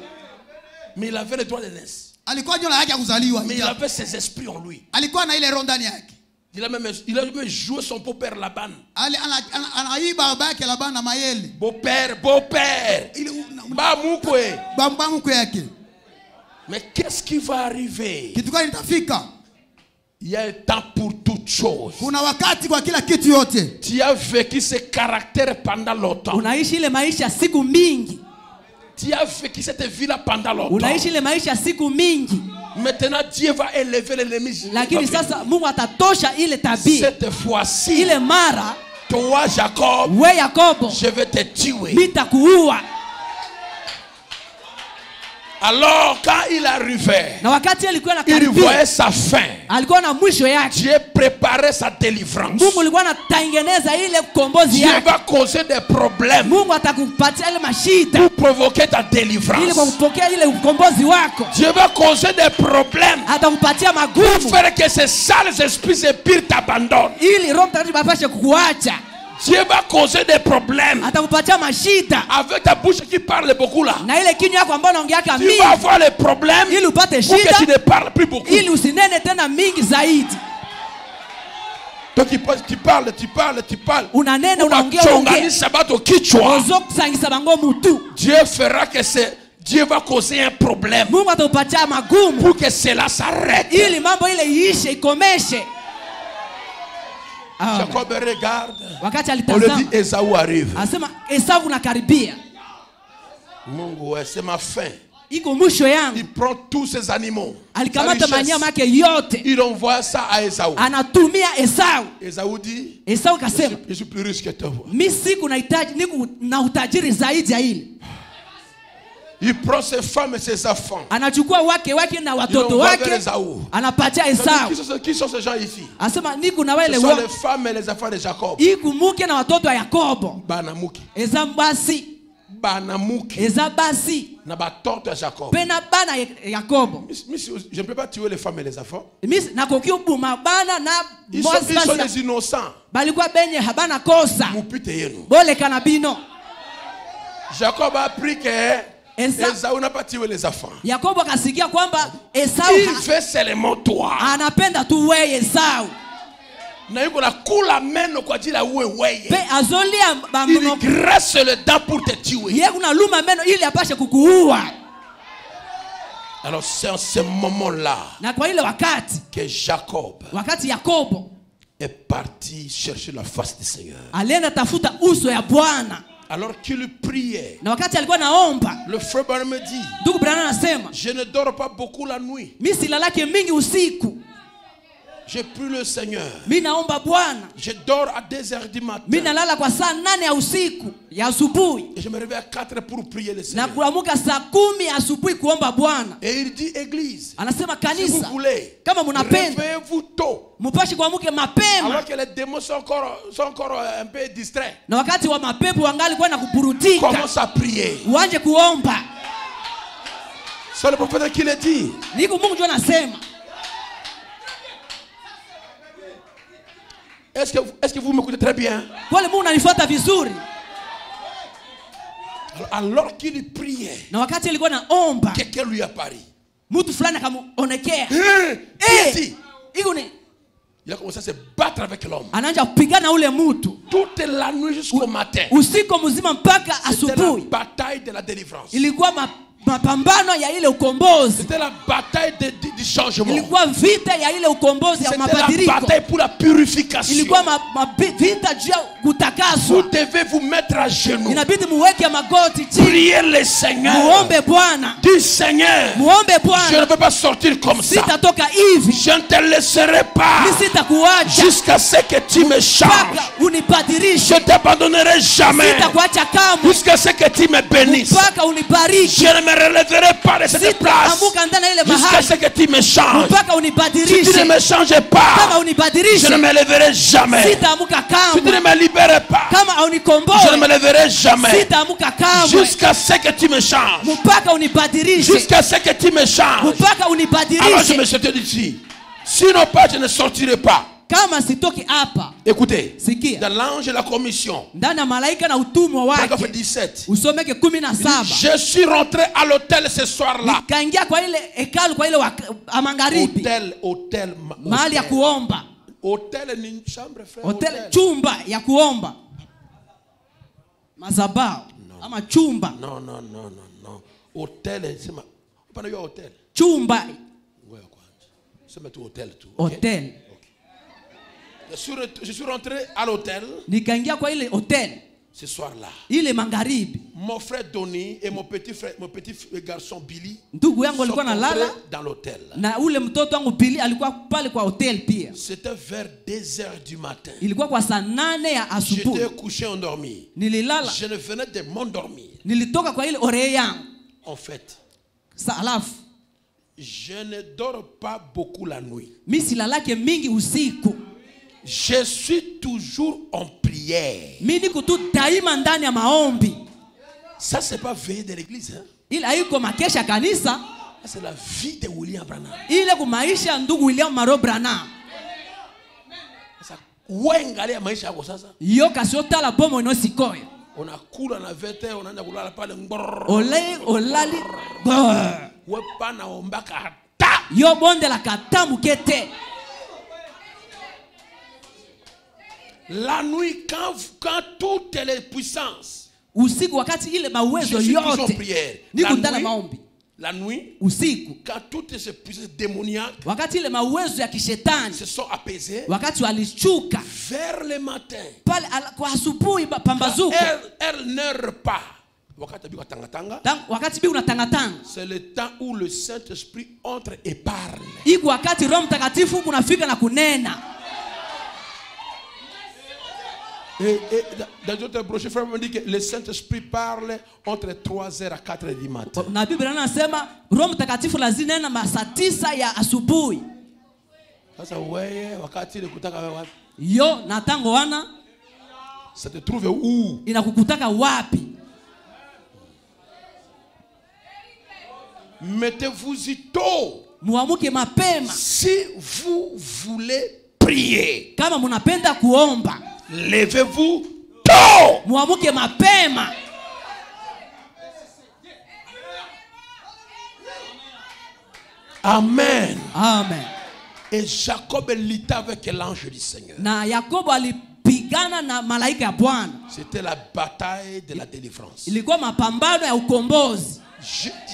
Mais il avait le droit de naissance.
Alikuwa nyola yake ya kuzaliwa.
Mais il avait ses esprits en lui.
Alikuwa na ile roho ndani yake.
Il a même joué son beau-père Laban.
Anaiba baba yake Laban na mayele.
Beau-père. Bamukwe yake. Mais qu'est-ce qui va arriver?
Kitu gani kitafika?
Il y a un temps pour toute chose.
Kuna wakati kwa kila kitu yote.
Tu as vécu ce caractère pendant longtemps.
Unaishi ile maisha siku mingi.
Tu as vécu cette vie-là pendant longtemps.
Unaishi ile maisha siku mingi.
Maintenant Dieu va élever l'ennemi.
Lakini sasa Mungu atatosha ile tabia.
Cette fois-ci,
ile mara,
toi Jacob,
we Yakobo,
je vais te tuer.
Nitakuua.
Alors quand il arrivait,
na wakati alikuwa na
il voyait sa fin.
Alikuwa na mwisho yake.
Dieu préparait sa délivrance.
Mungu alikuwa anatengeneza ile ukombozi yake.
Dieu va causer des problèmes.
Mungu atakupatia ile mashida.
Pour provoquer ta délivrance.
Ili kupokea ile ukombozi wako.
Dieu va causer des problèmes.
Atakupatia magumu.
Pour faire que ces sales esprits, ces pires t'abandonnent.
Ili Roho Mtakatifu apashe kukuacha.
Dieu va causer des problèmes.
Atakupatia mashida.
Avec ta bouche qui parle beaucoup là.
Na ile kinywa yako ambayo unaongea kama mingi.
Tu vas avoir les problèmes.
Ili upate shida.
Pour que tu ne parles plus beaucoup.
Ili usinene tena mingi zaidi.
Donc tu parles.
Unanena unaongea. Uzokusangisa bango mutu.
Dieu fera que Dieu va causer un problème.
Mungu atakupatia magumu.
Pour que cela s'arrête.
Ili mambo ile iishe, ikomeshe.
Jacob regarde.
Wakati
On le
alitazama.
dit Esau arrive.
Asema Esau unakaribia.
Mungu, c'est ma fin.
Iko mwisho yangu.
Il prend tous ses animaux.
Alikamata manyama yake yote.
Il envoie ça à Esau.
Anatumia Esau.
Esau dit,
Esau kasema,
je suis plus riche que toi.
Mimi siku nahitaji na utajiri zaidi ya ile.
Il prend ses femmes et ses enfants.
Anachukua wake na watoto wake. Anapatia Esau.
Qui sont ces gens ici?
Asema niko na wale
ce sont les femmes et les enfants de Jacob.
Ikumuke na watoto wa Yakobo.
Banamuki.
Ezabasi.
Banamuki.
Ezabasi.
Na batoto ya Jacob.
Pena bana Yakobo.
Je ne peux pas tuer les femmes et les enfants.
Mis na kokio buma bana na
ils sont les innocents.
Balikuwa benye habana kosa.
Mupite yenu.
Bole kanabino.
Jacob a appris que Esau n'a pas tué les enfants.
Yakobo akasikia kwamba Esau
il fait seulement toi.
Anapenda tu wewe Esau.
Na yuko na kula meno kwa ajili ya wewe.
Pe azolia
il graisse le dent pour te tuer.
Yeye kuna luma meno ili apashe kukuua.
Alors c'est en ce moment-là
na kwa ile wakati
que Jacob
wakati Yakobo
est parti chercher la face du Seigneur.
Alienda tafuta uso ya Bwana.
Alors qu'il priait,
na wakati alikuwa naomba,
le frère Branham me dit,
ndugu Branham anasema,
je ne dors pas beaucoup la nuit.
Mimi silalake mingi usiku.
Je prie le Seigneur.
Mimi naomba Bwana.
Je dors à 2h du matin.
Mimi nalala kwa saa 8 ya usiku ya asubuhi.
Et je me réveille à 4 pour prier le Seigneur.
Na kuamka saa 10 asubuhi kuomba Bwana.
Et il dit église.
Anasema kanisa.
Si vous voulez,
kama mnapenda,
réveillez-vous tôt.
Mupashi kuamke mapema.
Alors que les démons sont encore un peu distraits.
Na wakati wa mapepo wangali kwenda kupurutika.
Commence à prier.
Uanze kuomba.
C'est le prophète qui le dit.
Niko Mungu ndiye anasema.
Est-ce que vous m'écoutez très bien?
Wale Mungu ananifuata vizuri.
Alors qu'il priait,
na wakati alikuwa naomba,
quelqu'un lui apparut.
Mtu fulani akamuonekea.
Il a commencé à se battre avec l'homme.
Anaanza kupigana ule mtu.
Toute la nuit jusqu'au matin.
Usiku mzima mpaka asubuhi.
C'était la bataille de la délivrance.
Ilikuwa mapambano ya ile ukombozi.
C'était la bataille du changement.
Ilikuwa vita ya ile ukombozi ya mabadiliko.
C'était la bataille pour la purification.
Ilikuwa vita juu ya kutakaswa.
Vous devez vous mettre à genoux.
Inabidi muweke magoti chini.
Priez le Seigneur.
Muombe Bwana.
Dis Seigneur,
muombe Bwana.
Je ne peux pas sortir comme ça.
Sitatoka hivi.
Je ne te laisserai pas.
Sitakuacha.
Jusqu'à ce que tu me changes.
Unibadilishe.
Je ne t'abandonnerai jamais.
Sitakuacha kamwe.
Jusqu'à ce que tu me bénisses.
Mpaka unibariki.
Je ne me relèverai pas de cette place. Jusqu'à ce que tu me changes. Si tu ne me changes pas, je ne me lèverai jamais. Si tu ne me libères pas, je ne me lèverai jamais. Jusqu'à ce que tu me changes. Jusqu'à ce que tu me changes. Alors je me suis dit, sinon pas, je ne sortirai pas. Écoutez, dans l'ange de la commission, paragraphe 17, je suis rentré à l'hôtel ce soir-là. Hôtel ni chambre, frère.
Hôtel chumba ya kuomba. Mazabao ama chumba.
Non. Hôtel, c'est pas un hôtel.
Chumba.
Ouais, quoi. C'est mettre hôtel tout.
Hôtel.
Je suis rentré à l'hôtel.
Nikaingia kwa ile hôtel.
Ce soir-là.
Ile magharibi.
Mon frère Donny et mon petit garçon Billy.
Ndugu yangu alikuwa analala
dans l'hôtel.
Na ule mtoto wangu Billy alikuwa pale kwa hôtel pia.
C'était vers 2h du matin.
Ilikuwa kwa saa 8 ya asubuhi.
J'étais couché endormi.
Nililala.
Je ne venais de m'endormir.
Nilitoka kwa ile oreille yangu.
En fait,
alafu
je ne dors pas beaucoup la nuit.
Mimi silalake mingi usiku.
Je suis toujours en prière.
Mimi niko tu daima ndani ya maombi.
Ça c'est pas veiller de l'église, hein?
Ila yuko makesha kanisa.
C'est la vie de William Branham.
Ile kumaisha ndugu William Maro Branham.
Sasa uangalia maisha yako sasa.
Yo kasiota la bomo ino sikoyo.
Unakula na vete, unaenda kulala pale ngorr.
Olali.
Wewe pana ombaka hata.
Yo bonde la katamu kete.
La nuit, quand toutes les puissances,
usiku wakati ile mawezo yote niko ndani maombi.
La nuit,
usiku,
quand toutes ces puissances démoniaques,
wakati ile mawezo ya kishetani
se sont apaisées,
wakati walishuka
vers le matin,
pale kwa asubuhi pambazuko,
elle n'erre pas. Wakati
bi unatangatanga,
c'est le temps où le Saint-Esprit entre et parle.
Iko wakati Roho Mtakatifu kunafika na kunena.
Et dans d'autres brochures, frère me dit que le Saint-Esprit parle entre 3h à 4h du matin.
Na Biblia inasema Roho Mtakatifu lazima na saa 9 ya asubuhi.
Sasa wewe wakati ile kutaka wewe wapi?
Yo natango wana.
Ça te trouve où?
Inakukutaka wapi?
Mettez-vous-y tôt.
Muamuke mapema.
Si vous voulez prier.
Kama munapenda kuomba.
Levez-vous tôt.
Muamuke mapema.
Amen.
Amen.
Et Jacob luttait avec l'ange du Seigneur.
Na Yakobo alipigana na malaika ya Bwana.
C'était la bataille de la délivrance.
Ilikuwa mapambano ya ukombozi.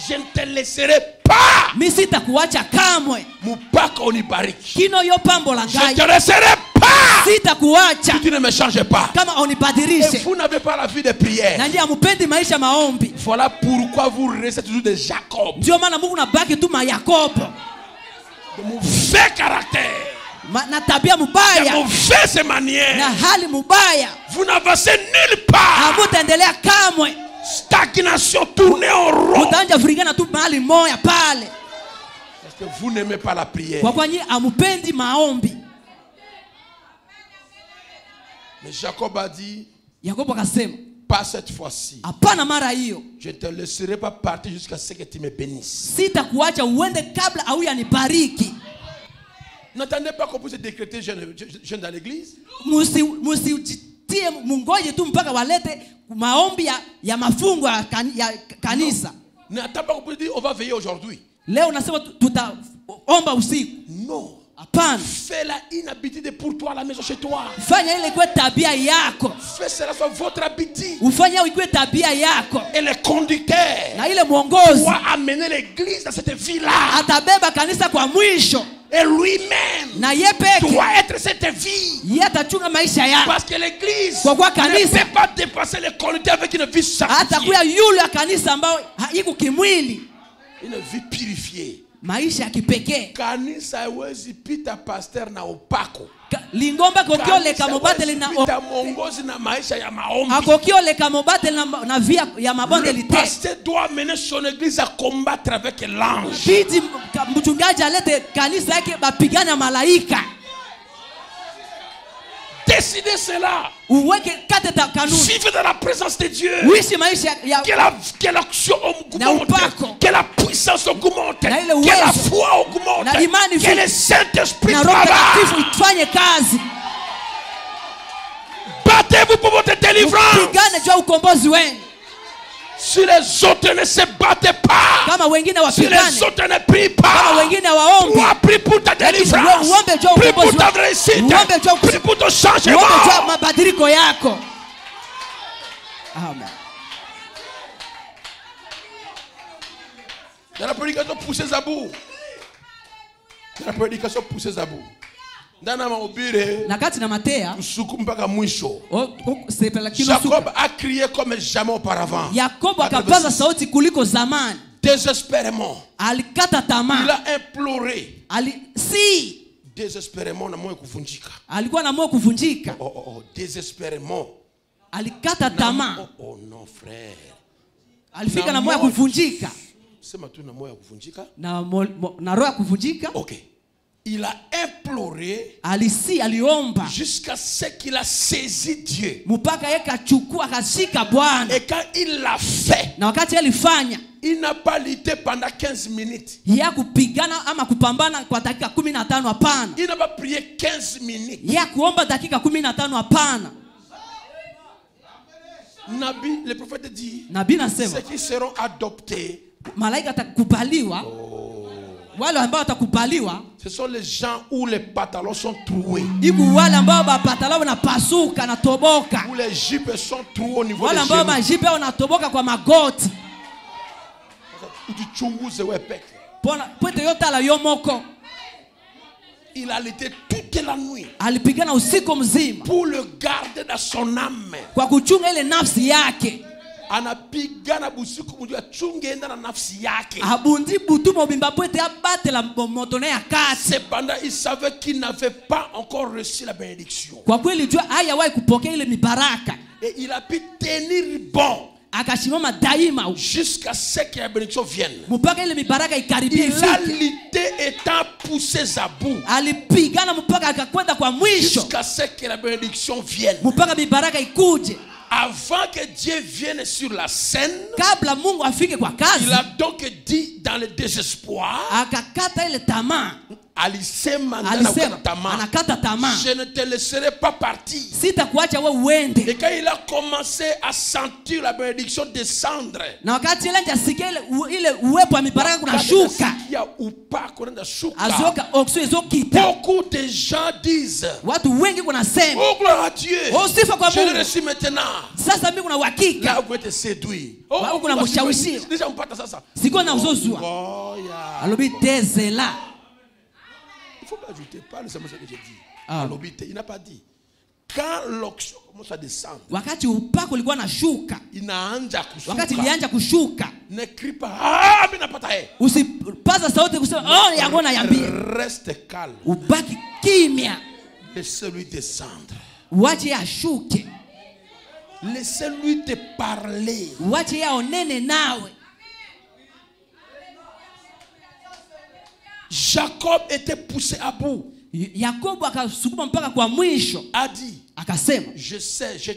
Je ne te laisserai pas.
Mimi sitakuacha kamwe.
Mpaka unibariki.
Kino yo pambo la ngai.
Je te laisserai pas.
Sitakuacha.
Si tu ne me changes pas.
Kama unibadilishe.
Et vous n'avez pas la vie de prière.
Na ndia mupendi maisha maombi.
Voilà pourquoi vous restez toujours de Jacob.
Ndio maana Mungu nabaki tu ma Yakobo.
De mauvais caractère.
Na tabia mubaya.
De mauvaises manières.
Na hali mubaya.
Vous n'avancez nulle part.
Hamutaendelea kamwe.
Stagnation, tournée en rond.
Mutaanja vurigana tu mahali moya pale.
Parce que vous n'aimez pas la prière.
Kwa kwani amupendi maombi.
Mais Jacob a dit,
Yakobo akasema,
pas cette fois-ci.
Hapana mara hiyo.
Je ne te laisserai pas partir jusqu'à ce que tu me bénisses.
Sitakuacha uende kabla au yanibariki.
N'attendez pas qu'on puisse décréter jeûne dans l'église.
Musitie mungoje tu mpaka walete maombi ya mafungo ya kanisa.
N'attendez pas qu'on puisse dire on va veiller aujourd'hui.
Leo nasema tutaomba usiku.
Non.
Hapana.
Fais-la une habitude pour toi à la maison chez toi.
Fanya ile ikuwe tabia yako.
Fais cela soit votre habitude.
Ufanya ikuwe tabia yako.
Et le conducteur
Na ile mwongozi
doit amener l'église dans cette vie-là.
atabeba kanisa kwa mwisho.
Et lui-même
Na ye peke
doit être cette vie.
yeye atachunga maisha yako.
Parce que l'église
Kwa kuwa
ne
kanisa
peut pas dépasser le conducteur avec une vie
hata
sanctifiée.
kuya yule ya kanisa ambao iko kimwili.
Une vie purifiée.
Maisha ya kipekee.
Kanisa haiwezi pita pastor na upako.
Lingomba kokioleka mobateli na
pita mongozi na maisha ya maombi.
akokioleka mobateli na via ya mabonde
Le
lite.
pasteur doit mener son église à combattre avec l'ange.
Bidi mchungaji alete kanisa yake bapigane na malaika.
Décidez cela.
Uweke kate ta kanuni.
Vivez dans la présence de Dieu.
Uishi maisha ya
Que l'action
na
augmente.
upako.
Que la puissance augmente.
Na ile
Que la
uwezo.
foi augmente.
Na imani
Que le Saint-Esprit
na Roho Mtakatifu
travaille.
ifanye kazi.
Battez-vous pour votre délivrance.
Pigane juu ya ukombozi wenu.
Si les autres ne se battent pas,
Kama wengine
si les
wapigane,
autres ne prient
kama
pas,
wengine waombe,
toi prie pour ta délivrance,
uombe juu ya
prie pour
ukombozi
ta
wako.
réussite,
Uombe juu ya
prie pour ton
uombe juu ya
changement.
mabadiliko yako. Amen.
Dans la prédication, poussez à bout. Dans la prédication, poussez à bout. Dans la mahubiri,
Na kati na Matea,
usuku mpaka mwisho.
sepela kilo
Jacob
suka.
a crié comme jamais auparavant.
Yakobo akapaza sauti kuliko zamani.
Désespérément.
Alikata
Il
tamaa.
a imploré. Désespérément na moyo kuvunjika.
Alikuwa na moyo kuvunjika.
Désespérément.
Alikata tamaa.
Oh non frère.
Alifika na moyo kuvunjika.
Sema tu na moyo kuvunjika.
Na roho ya kuvunjika.
OK. Il a imploré
aliomba
jusqu'à ce qu'il a saisi Dieu.
Mpaka yeye kachukua akashika Bwana.
Et quand il l'a fait,
na wakati alifanya,
il n'a pas lutté pendant 15 minutes.
Ya kupigana ama kupambana kwa dakika 15 hapana.
Il n'a pas prié 15 minutes.
Ya kuomba dakika 15 hapana.
Nabi, le prophète dit,
Nabii nasema
ceux qui seront adoptés,
malaika atakubaliwa. Wale ambao watakubaliwa,
ce sont les gens où les pantalons sont troués.
Iku wale ambao bapatala wanapasuka na toboka.
Où les jupes sont trouées au niveau
wale
des
ambao
genoux.
majipe wanatoboka kwa magoti.
Ujichunguze wewe peke.
Pona pwete yote ala yomoko.
Il a lutté toute la nuit.
Alipigana usiku mzima.
Pour le garder dans son âme.
Kwa kuchunga ile nafsi yake.
Anapigana busiku mujua chunge enda na nafsi yake.
Abundi butumo bimba pwete abate la motone ya kati.
Cependant, il savait qu'il n'avait pas encore reçu la bénédiction.
Kwa kweli jua hayawahi kupokea ile mibaraka.
Et il a pu tenir bon.
Akashimama daima
jusqu'à ce que la bénédiction vienne.
Mpaka ile mibaraka ikaribie.
Il a lutté étant poussé à bout.
Alipigana mpaka akakwenda kwa mwisho.
Jusqu'à ce que la bénédiction vienne.
Mpaka mibaraka ikuje.
Avant que Dieu vienne sur la scène,
kabla Mungu afike kwa kazi,
il a donc dit dans le désespoir,
akakata ile tamaa.
Alisema
anakata tamaa,
je ne te laisserai pas partir.
Sitakuacha wewe uende.
Et quand il a commencé à sentir la bénédiction descendre,
na wakati ile njasikia ile uwepo wa mibaraka kunashuka, azoka oxyzo kita.
Beaucoup de gens disent,
watu wengi kunasema,
oh gloire à Dieu,
oh sifa kwa Mungu,
je le reçois maintenant.
Sasa mimi kuna uhakika,
là vous êtes séduit,
oh kuna mshawishi,
déjà mpata sasa,
siko na uzozwa, alobi tezela.
Il ne faut pas ajouter, pas seulement ce que j'ai dit. Il n'a pas dit. Quand l'onction commence à descendre,
wakati upako ulikuwa nashuka,
inaanza kushuka,
wakati ilianza kushuka,
ne crie pas, ah mimi napata
usipaza sauti kusema oh yango na yambie.
Reste calme,
ubaki kimya,
laissez-lui descendre,
wache ashuke,
laissez-lui te parler,
wache yaonene nawe.
Jacob était poussé à bout.
Yakobo akasukuma mpaka kwa mwisho.
A dit,
akasema,
je sais, je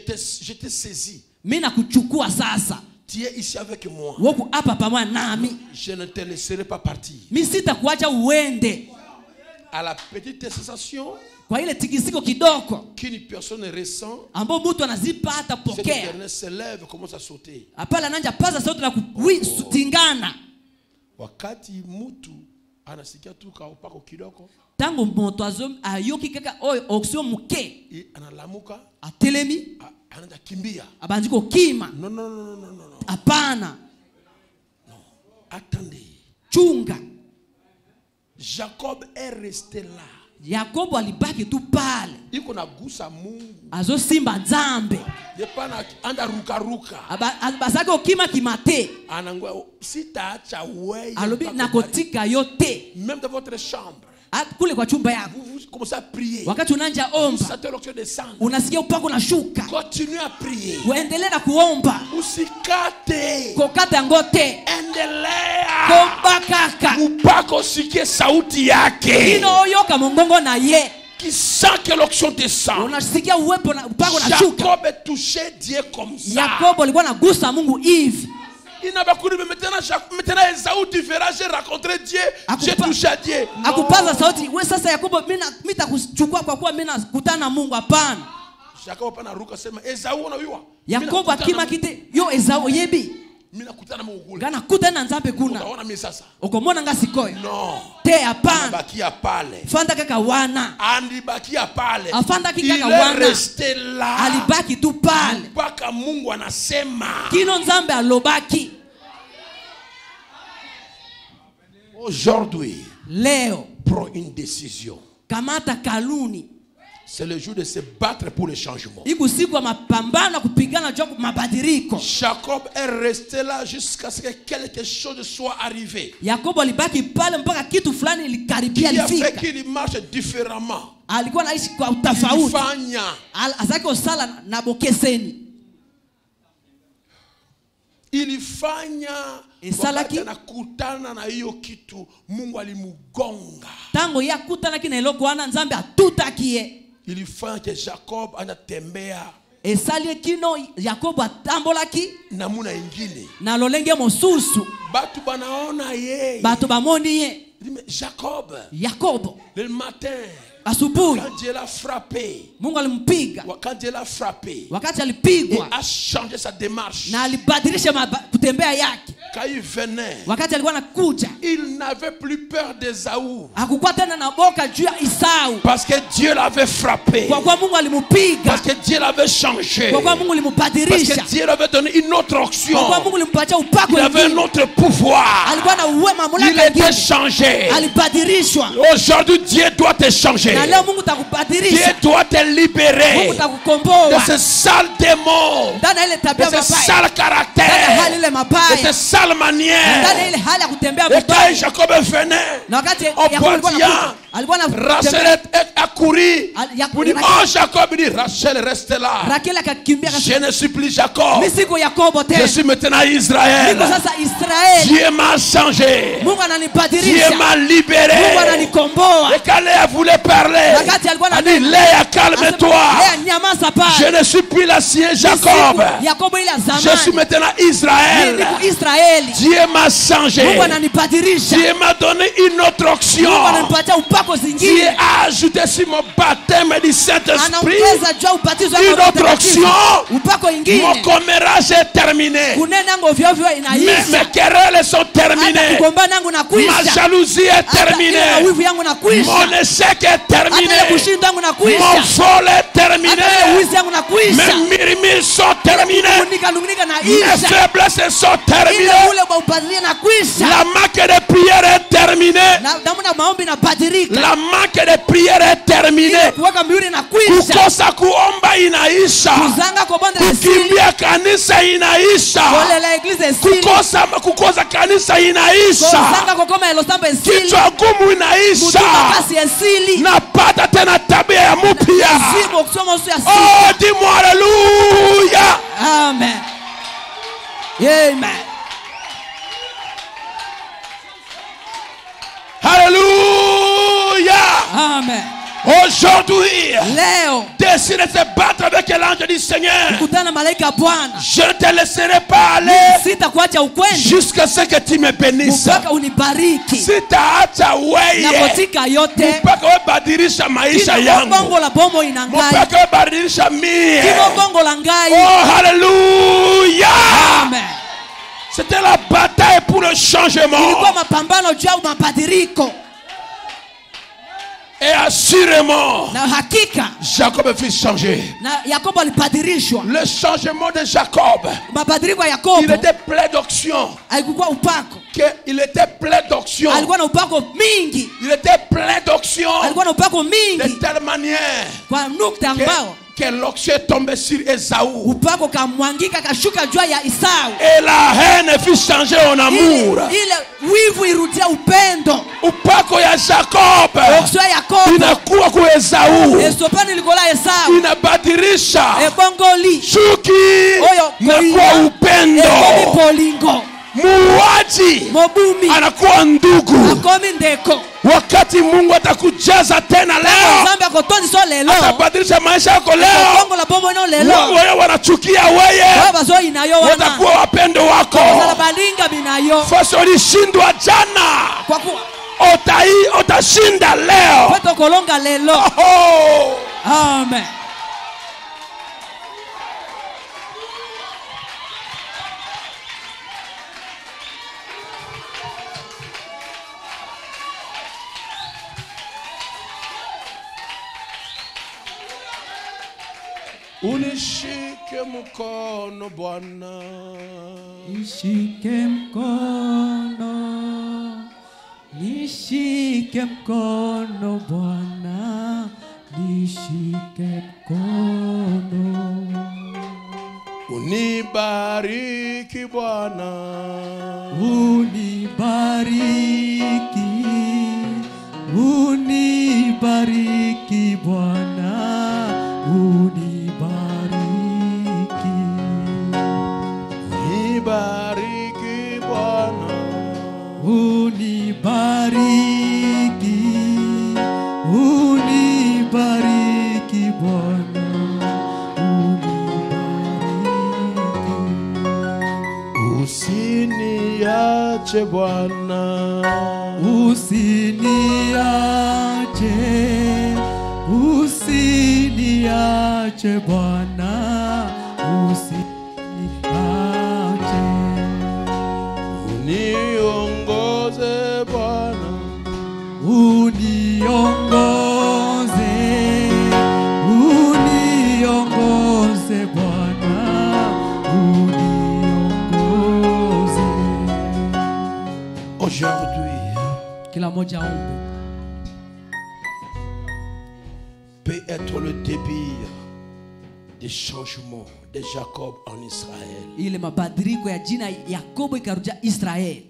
t'ai saisi.
Mimi nakuchukua sasa.
Tu es ici avec moi.
Woko hapa pamoja nami.
Je ne te laisserai pas partir.
Mimi sitakuacha uende.
À la petite sensation,
kwa ile tikisiko kidogo
qu'une personne ressent,
ambao mtu anazipata pokea,
cette se lève, commence à sauter.
Apala nanja paza sauti na kutingana.
Wakati mtu anasikia tu kaupako kidogo.
Tango moto ayoki kaka oyo oksio muke.
Analamuka.
Atelemi.
Anaanza kimbia.
Abanjiko kima.
No.
Hapana.
Non. Attendez.
Chunga.
Jacob est resté là.
Yakobo alibaki tu pale.
Iko na gusa Mungu.
Azo simba nzambe.
Yepana anda ruka.
Basaka okima kimate.
Anangwa sitaacha wewe.
Alobi nakotika yote.
Même dans votre chambre.
Kule kwa chumba yako.
Vous commencez à prier.
Wakati unanja omba. Unasikia upako na shuka.
Continue à prier.
Uendelee na kuomba.
Usikate.
Kokata ngote.
Endelea.
Komba kaka.
Upako sikie sauti yake.
Ino oyoka mongongo na ye.
Qui sent que l'onction descend.
Unasikia uwepo na upako na shuka.
Jacob est touché Dieu comme ça.
Yakobo alikuwa anagusa Mungu hivi.
Il n'a pas couru, mais maintenant Esaü, tu verras, j'ai rencontré Dieu, j'ai touché à Dieu.
Akupaza sauti, we sasa Yakobo mimi takuchukua kwa kuwa mimi nakutana na Mungu. Hapana.
Jacob pana ruka sema Esaü unajua.
Yakobo akima kite yo Esaü yebi.
Mimi nakutana na Mungu kule.
Gana kutana na nzambe kuna.
Unaona mimi sasa.
Ukomona ngasikoyo.
No.
Te hapana.
Bakia pale.
Fanda kaka wana.
Alibakia pale.
Afanda kaka wana.
Il est resté là.
Alibaki tu pale.
Mpaka Mungu anasema.
Kino nzambe alobaki.
Aujourd'hui,
leo,
prends une décision.
Kamata kaluni.
C'est le jour de se battre pour le changement.
Iku siku ya mapambano na kupigana juu mabadiliko.
Jacob est resté là jusqu'à ce que quelque chose soit arrivé.
Yakobo alibaki pale mpaka kitu fulani likaribia lifika.
Qui a fait qu'il marche différemment.
Alikuwa anaishi kwa utofauti.
Ilifanya.
Azaki osala na bokeseni.
Ilifanya
esalaki
anakutana na hiyo kitu Mungu alimugonga.
Tango yakutana kina eloko wana nzambe atutakie.
Ilifanya que Jacob anatembea.
Esalie kino Yakobo atambolaki
namuna ingine.
Na lolenge mosusu.
Batu banaona ye.
Batu bamoni ye.
Jacob.
Yakobo.
Le matin.
Asubuhi.
Quand Dieu l'a frappé.
Mungu alimpiga.
Quand Dieu l'a frappé.
Wakati alipigwa.
Et a changé sa démarche.
Na alibadilisha kutembea yake.
Quand il venait.
Wakati alikuwa anakuja.
Il n'avait plus peur d'Esaü.
Hakukuwa tena na boka juu ya Esau.
Parce que Dieu l'avait frappé.
Kwa kuwa Mungu alimupiga.
Parce que Dieu l'avait changé.
Kwa kuwa Mungu alimubadilisha.
Parce que Dieu l'avait donné une autre onction.
Kwa kuwa Mungu alimpatia upako.
Il avait un autre pouvoir.
Alikuwa na uwema mamlaka.
Il était changé.
Alibadilishwa.
Aujourd'hui Dieu doit te changer.
Na leo Mungu takubadilisha.
Dieu doit te libérer.
Mungu takukomboa.
De ce sale démon.
Ndani ile tabia
mbaya. De ce
mabaya.
sale caractère.
Ndani hali ile mabaya.
De ce sale manière.
Ndani ile hali ya kutembea
vibaya. Et quand Jacob venait.
Na wakati
alikuwa na Rachel a couru. Pour dire oh Jacob, il dit Rachel reste là.
Rachel akakimbia.
Je ne suis plus Jacob.
Misiko Yakobo tena.
Je suis maintenant Israël.
Niko sasa Israël.
Dieu m'a changé.
Mungu ananibadilisha.
Dieu m'a libéré.
Mungu ananikomboa.
Et quand Léa voulait parler.
Wakati alikuwa
a dit Léa calme-toi.
Léa nyamaza pa.
Je ne suis plus l'ancien Jacob.
Yakobo ile zamani.
Je suis maintenant Israël.
Niko Israeli.
Dieu m'a changé.
Mungu ananibadilisha.
Dieu m'a donné une autre onction.
Mungu ananipatia upako zingine.
Dieu a ajouté sur mon baptême du Saint-Esprit une autre onction. Mon commérage est terminé. Mes querelles sont terminées. Ma jalousie est terminée. Mon échec est terminé. Mon vol est terminé. Mes murmures sont terminés. Mes faiblesses sont terminées. La manque de prière est terminée. La manque de prière est terminée. Kukosa kuomba inaisha. Kukimbia kanisa inaisha. Kukosa kanisa inaisha. Kichwa gumu inaisha. Napata tena tabia ya mpya. Oh, dis-moi alléluia.
Amen. Amen.
Alléluia.
Amen.
Aujourd'hui,
leo
décide de se battre avec l'ange du Seigneur. Je ne te laisserai pas aller jusqu'à ce que tu me bénisses. Si tu as wewe mpaka ubadilisha maisha yangu, mpaka ubadilisha mie. Oh, hallelujah.
Amen.
C'était la bataille pour le changement.
ilikuwa mapambano juu ya mabadiliko.
Et assurément,
Na hakika
Jacob fut changé.
na Yakobo alibadirishwa.
Le changement de Jacob,
Mabadiliko ya
il
Yakobo
était plein d'onction.
alikuwa upako.
Il était plein d'onction.
Alikuwa na upako mingi.
Il était plein d'onction.
Alikuwa na upako
De
mingi
telle manière
kwa nukta ambao
que l'onction est tombée sur Esaü.
upako kamwangika kashuka juu ya Esau.
Et la haine fut changée en amour.
Ile wivu irudia upendo.
Upako ya Jacob
Okso ya Yakobo
inakuwa kwa Esaü.
esopani likola Esau.
Inabadilisha
Ebongoli
chuki
oyo
na
koina.
kuwa upendo.
Ekomi polingo.
Muuaji
Mobumi
anakuwa ndugu.
akomi ndeko.
Wakati Mungu atakujaza tena leo,
Nzambe akotondi so lelo.
atabadilisha maisha yako leo.
Kongo la bobo no lelo.
Wewe wanachukia wewe,
Baba zo inayo wana.
watakuwa wapendo wako.
Sala balinga binayo.
Fasi ulishindwa jana,
Kwa kuwa
utashinda leo.
Peto kolonga lelo.
Oh.
Amen.
Unishike mkono Bwana,
Nishike mkono, nishike mkono Bwana, nishike mkono.
unibariki Bwana,
Unibariki, unibariki Bwana, unibariki.
unibariki Bwana,
Unibariki, unibariki Bwana, unibariki.
usiniache Bwana,
Usiniache, usiniache Bwana, usiniache.
uniongoze Bwana,
Uniongoze, uniongoze Bwana, uniongoze.
aujourd'hui
Kila moja ombe
peut être le début des changements de Jacob en Israël.
ile mabadiliko ya jina Yakobo ikarudia Israeli.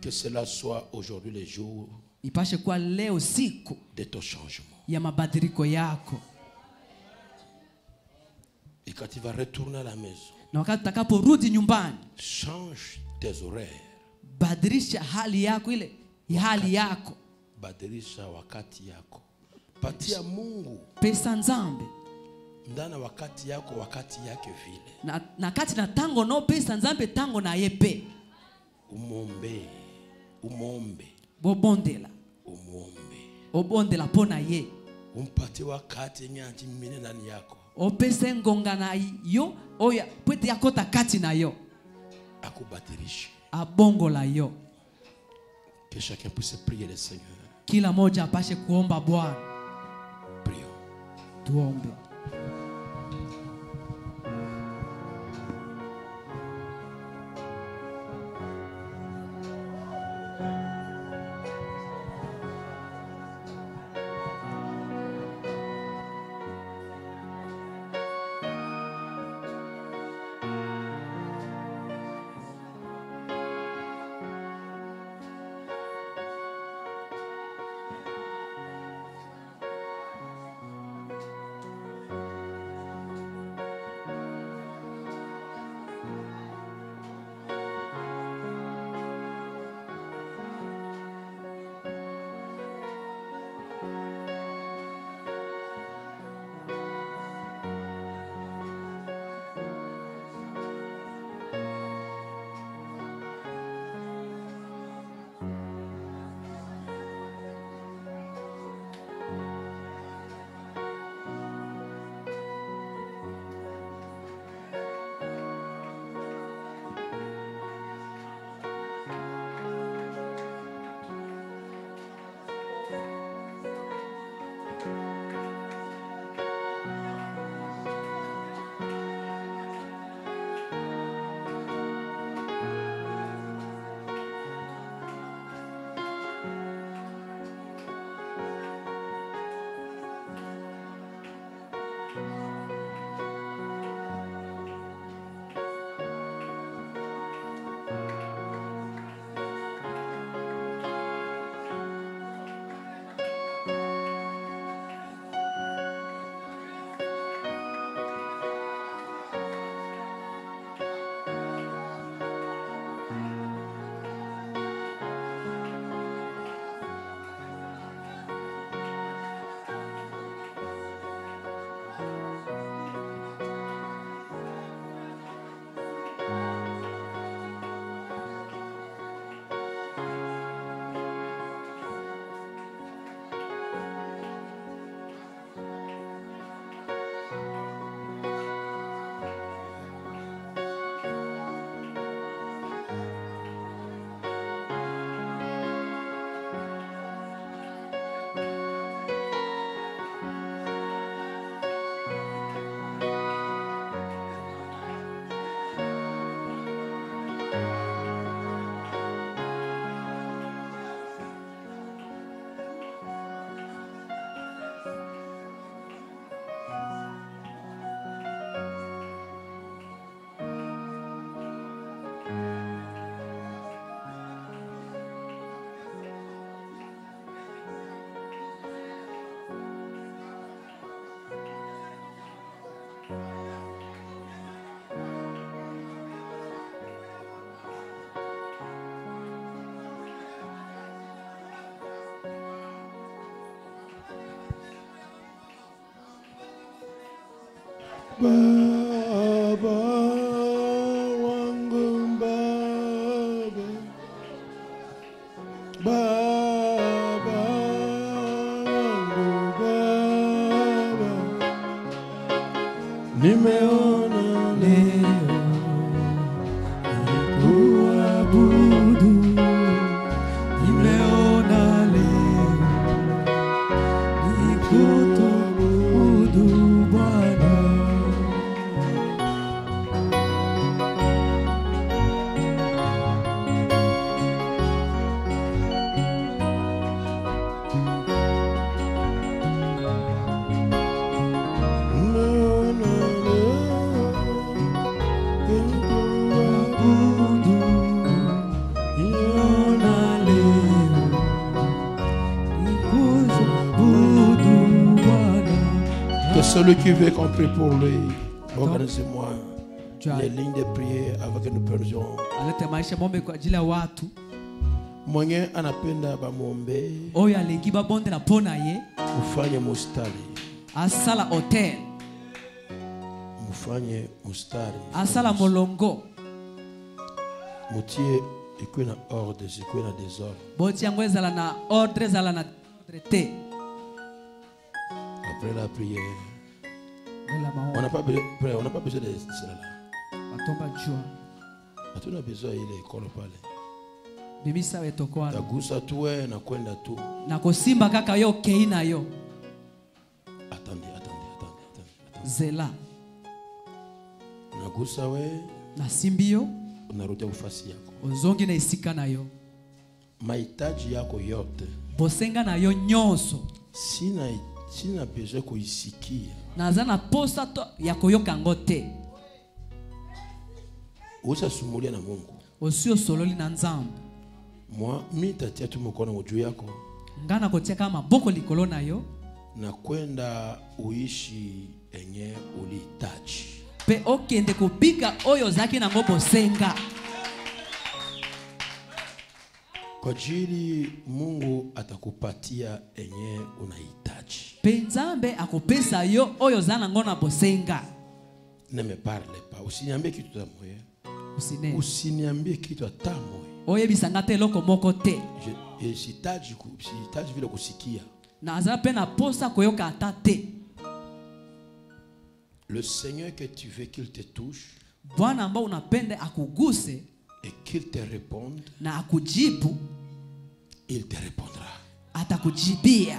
Que cela soit aujourd'hui le jour
Ipashe kuwa leo siku
de ton changement.
ya mabadiliko yako,
Et quand tu vas retourner à la maison,
na wakati utakaporudi nyumbani,
change tes horaires.
badilisha hali yako, ile hali yako,
Badilisha wakati yako. Patia Mungu
pesa nzambe
ndana wakati yako wakati yake vile.
na kati na tango no pesa nzambe tango na yepe
Umombe. Umombe.
bobondela
Umombe.
obondela pona ye
Umpate wakati nyanji mine ndani yako.
opese ngonga na yo oya pwete yakota kati na yo
Akubadilishe.
abongola yo.
Que chacun puisse prier le Seigneur.
Kila moja apashe kuomba Bwana.
Prions.
Tuombe.
Baba wangu Baba, Baba wangu Baba, nimeona leo kuabudu, nimeona leo nikuabudu Bwana. Celui qui veut qu'on prie pour lui, organisez-moi les lignes de prière avant que nous prions.
alete maisha mombe kwa ajili ya watu
Mwenye anapenda bamwombe,
oyo alengi babonde na pona ye
mufanye mustari,
asala hotel
mufanye mustari,
asala molongo
mutie ikuwe na ordre, ikuwe na désordre.
boti yango ezala na ordre ezala na ordre te.
Après la prière,
Mbele ya
on
maombi,
n'a pas besoin, on n'a pas besoin de cela là.
watomba jua
Hatuna besoin ile ikono pale.
bimisa wetokwana
Tagusa tu na kwenda tu.
na kosimba kaka yo kei na yo
Attendez.
zela
Nagusa we,
na simbi yo
unarudia ufasi yako.
ozongi na esika na yo
Mahitaji yako yote
bosenga na yo nyonso
sina besoin kuisikia.
naza na posa to ya koyoka yango te.
Usasumulia na Mungu.
osi osololi na nzambe
Mi tatia tu mkono juu yako
nga na kotia kama maboko likolo na yo
na kwenda uishi enye ulihitaji.
pe okende kobika oyo ozalaki nango bosenga.
Kwa ajili Mungu atakupatia enye unahitaji.
pe nzambe akopesa yo oyo ozala nango na bosenga.
Ne me parle pas. Usiniambie kitu ta moyo.
Usine
Usiniambie kitu ta moyo.
oyebisanga te eloko moko te.
Sihitaji vile kusikia.
na azala pe na posa koyoka ata te.
Le Seigneur que tu veux qu'il te touche
Bwana ambao unapende akuguse
et qu'il te réponde,
na akujibu,
il te répondra.
atakujibia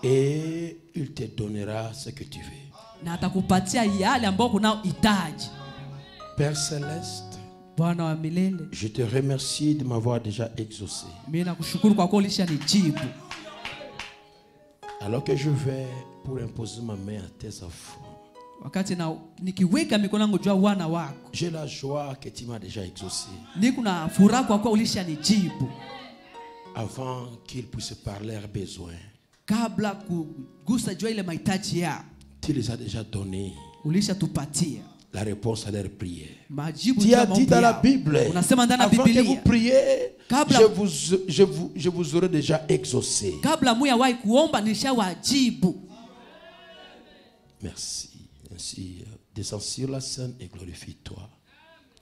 Et il te donnera ce que tu veux.
na atakupatia yale ambao kunao hitaji.
Père Céleste,
Bwana wa milele,
je te remercie de m'avoir déjà exaucé.
mimi nakushukuru kwa kuwa ulishanijibu.
Alors que je vais pour imposer ma main à tes enfants,
Wakati na nikiweka mikono yangu juu ya wana wako,
j'ai la joie que tu m'as déjà exaucé.
niko na furaha kwa kuwa ulishanijibu
Avant qu'ils puissent parler leurs besoins,
kabla kugusa juu ya ile mahitaji ya
tu les as déjà donné
ulishatupatia
la réponse à leurs prières.
majibu.
Tu as dit dans la Bible,
unasema ndani ya
avant que vous
Biblia,
priez,
Kabla-
je vous aurai déjà exaucé.
kabla muyawahi kuomba nishawajibu.
Merci. Ainsi, descends sur la scène et glorifie-toi.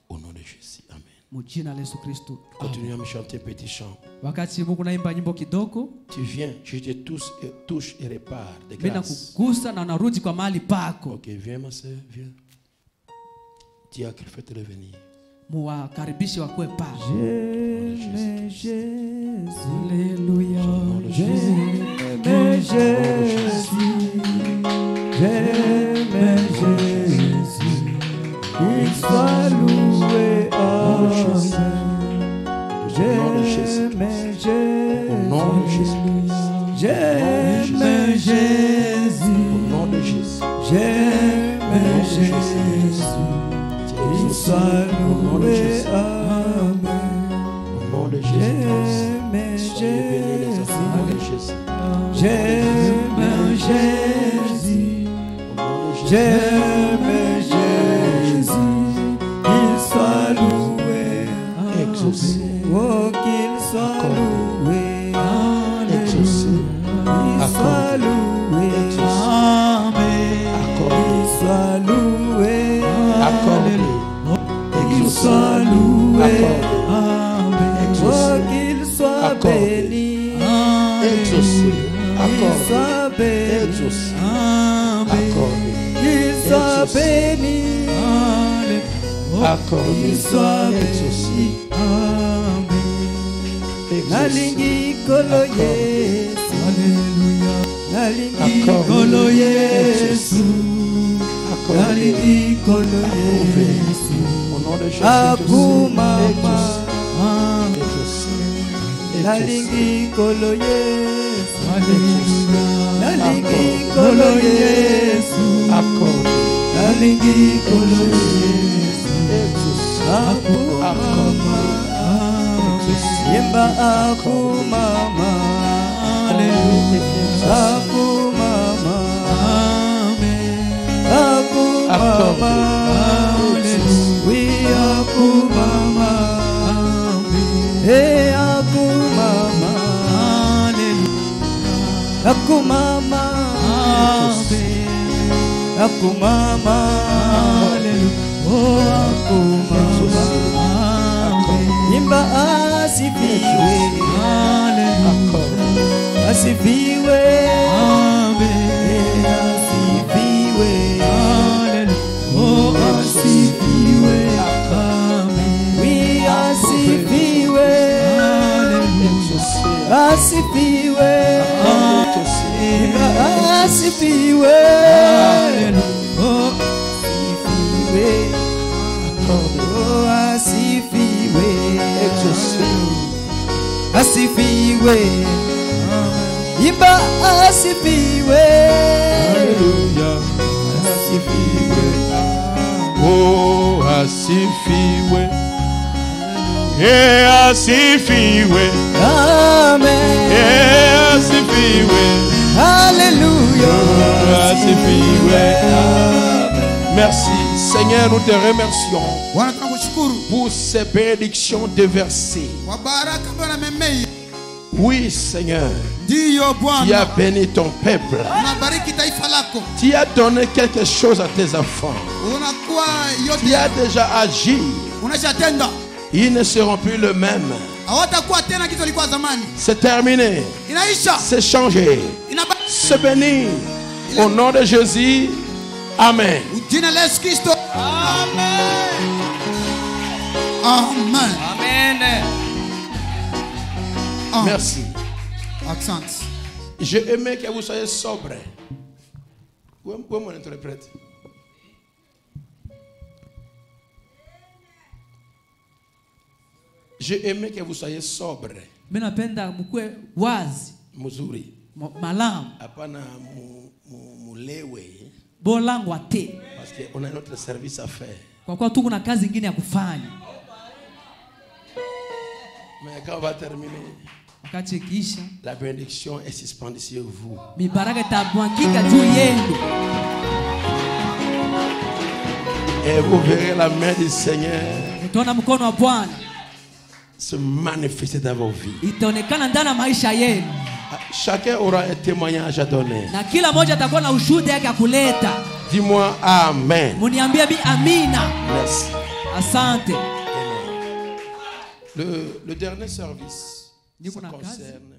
Au nom de Jésus. Amen.
Mujina la Yesu Kristo.
Continue à me chanter un petit chant.
Wakati Mungu naimba nyimbo kidogo,
Tu viens, je te touche et répare de
mimi
grâce.
nakugusa na unarudi kwa mahali pako.
Ok, viens ma soeur, viens. Dis à qu'il fait te revenir.
Muwakaribishe wakwe pale.
J'aime Jésus, Alléluia.
Au nom de Jésus.
J'aime Jésus, j'aime Jésus. Il soit loué, amen. J'aime Jésus,
Au nom de Jésus.
j'aime Jésus,
Au nom de Jésus.
j'aime Jésus. Il soit loué, amen.
Au nom de Jésus. Soyez bénis les enfants. Au nom de Jésus.
J'aime Jésus,
Au nom de Jésus.
j'aime Jésus, qu'il soit loué,
Exaucé.
oh qu'il soit loué,
Exaucé.
qu'il soit loué,
Exaucé.
amen. soit
Accordé.
béni.
Exaucé.
Qu'il
Accordé.
soit béni.
Exaucé. Accordé.
Qu'il soit
Exaucé.
béni.
Accordé.
Qu'il soit
Exaucé.
béni. Nalingi kolo Yesu. Nalingi
Accordé.
kolo Yesu.
Accordé.
Nalingi kolo Yesu.
Au nom de Jésus.
Akumama.
Exaucé. Exaucé.
Nalingi kolo Yesu.
Exaucé.
Nalingi kolo Yesu.
Accordé.
Nalingi kolo Yesu.
Exaucé.
Akumama. Yemba akumama. Akumama. Akumama. We akumama. Hey akumama. Akumama. Akumama. Oh akumama. Imba asifiwe. Asifiwe. Asifiwe. Oh asifiwe. We asifiwe. Asifiwe. Imba asifiwe. Oh asifiwe. Oh asifiwe. Asifiwe. Imba asifiwe. Asifiwe.
Oh, asifiwe. Asifiwe.
Amen.
Asifiwe.
Hallelujah.
Asifiwe. Merci Seigneur, nous te remercions
Bwana tunakushukuru
pour ces bénédictions déversées.
kwa baraka ambayo namemei.
Oui Seigneur,
Ndiyo
tu as
Bwana,
béni ton peuple.
unabariki taifa lako,
Tu as donné quelque chose à tes enfants.
unakuwa
Tu
yote
as déjà agi.
unashatenda,
Ils ne seront plus le même.
hawatakuwa tena kitu ilikuwa zamani,
C'est terminé.
inaisha,
C'est changé.
inabaki.
C'est béni. Au nom de Jésus. Amen.
Jina la Yesu Kristo.
Amen.
Amen.
Amen.
Merci.
Asante.
J'ai aimé que vous soyez sobre. Où est mon interprète? J'ai aimé que vous soyez sobre.
Mimi napenda mkue wazi
Muzuri.
malamu
Hapana mulewe.
bolangu ate,
Parce qu'on a notre service à faire.
kwa kuwa tuko na kazi nyingine ya kufanya.
Mais quand on va terminer,
Wakati ikiisha,
la bénédiction est suspendue sur vous.
mibaraka itamwagika juu yenu,
Et vous verrez la main du Seigneur
utaona mkono wa Bwana
se manifester dans vos vies.
itaonekana ndani ya maisha yenu,
Chacun aura un témoignage à donner.
na kila mmoja atakuwa na ushuhuda yake ya kuleta.
Dis-moi Amen.
Muniambie bi amina.
Merci.
Asante.
Le dernier service, ça
Niko na kazi.
concerne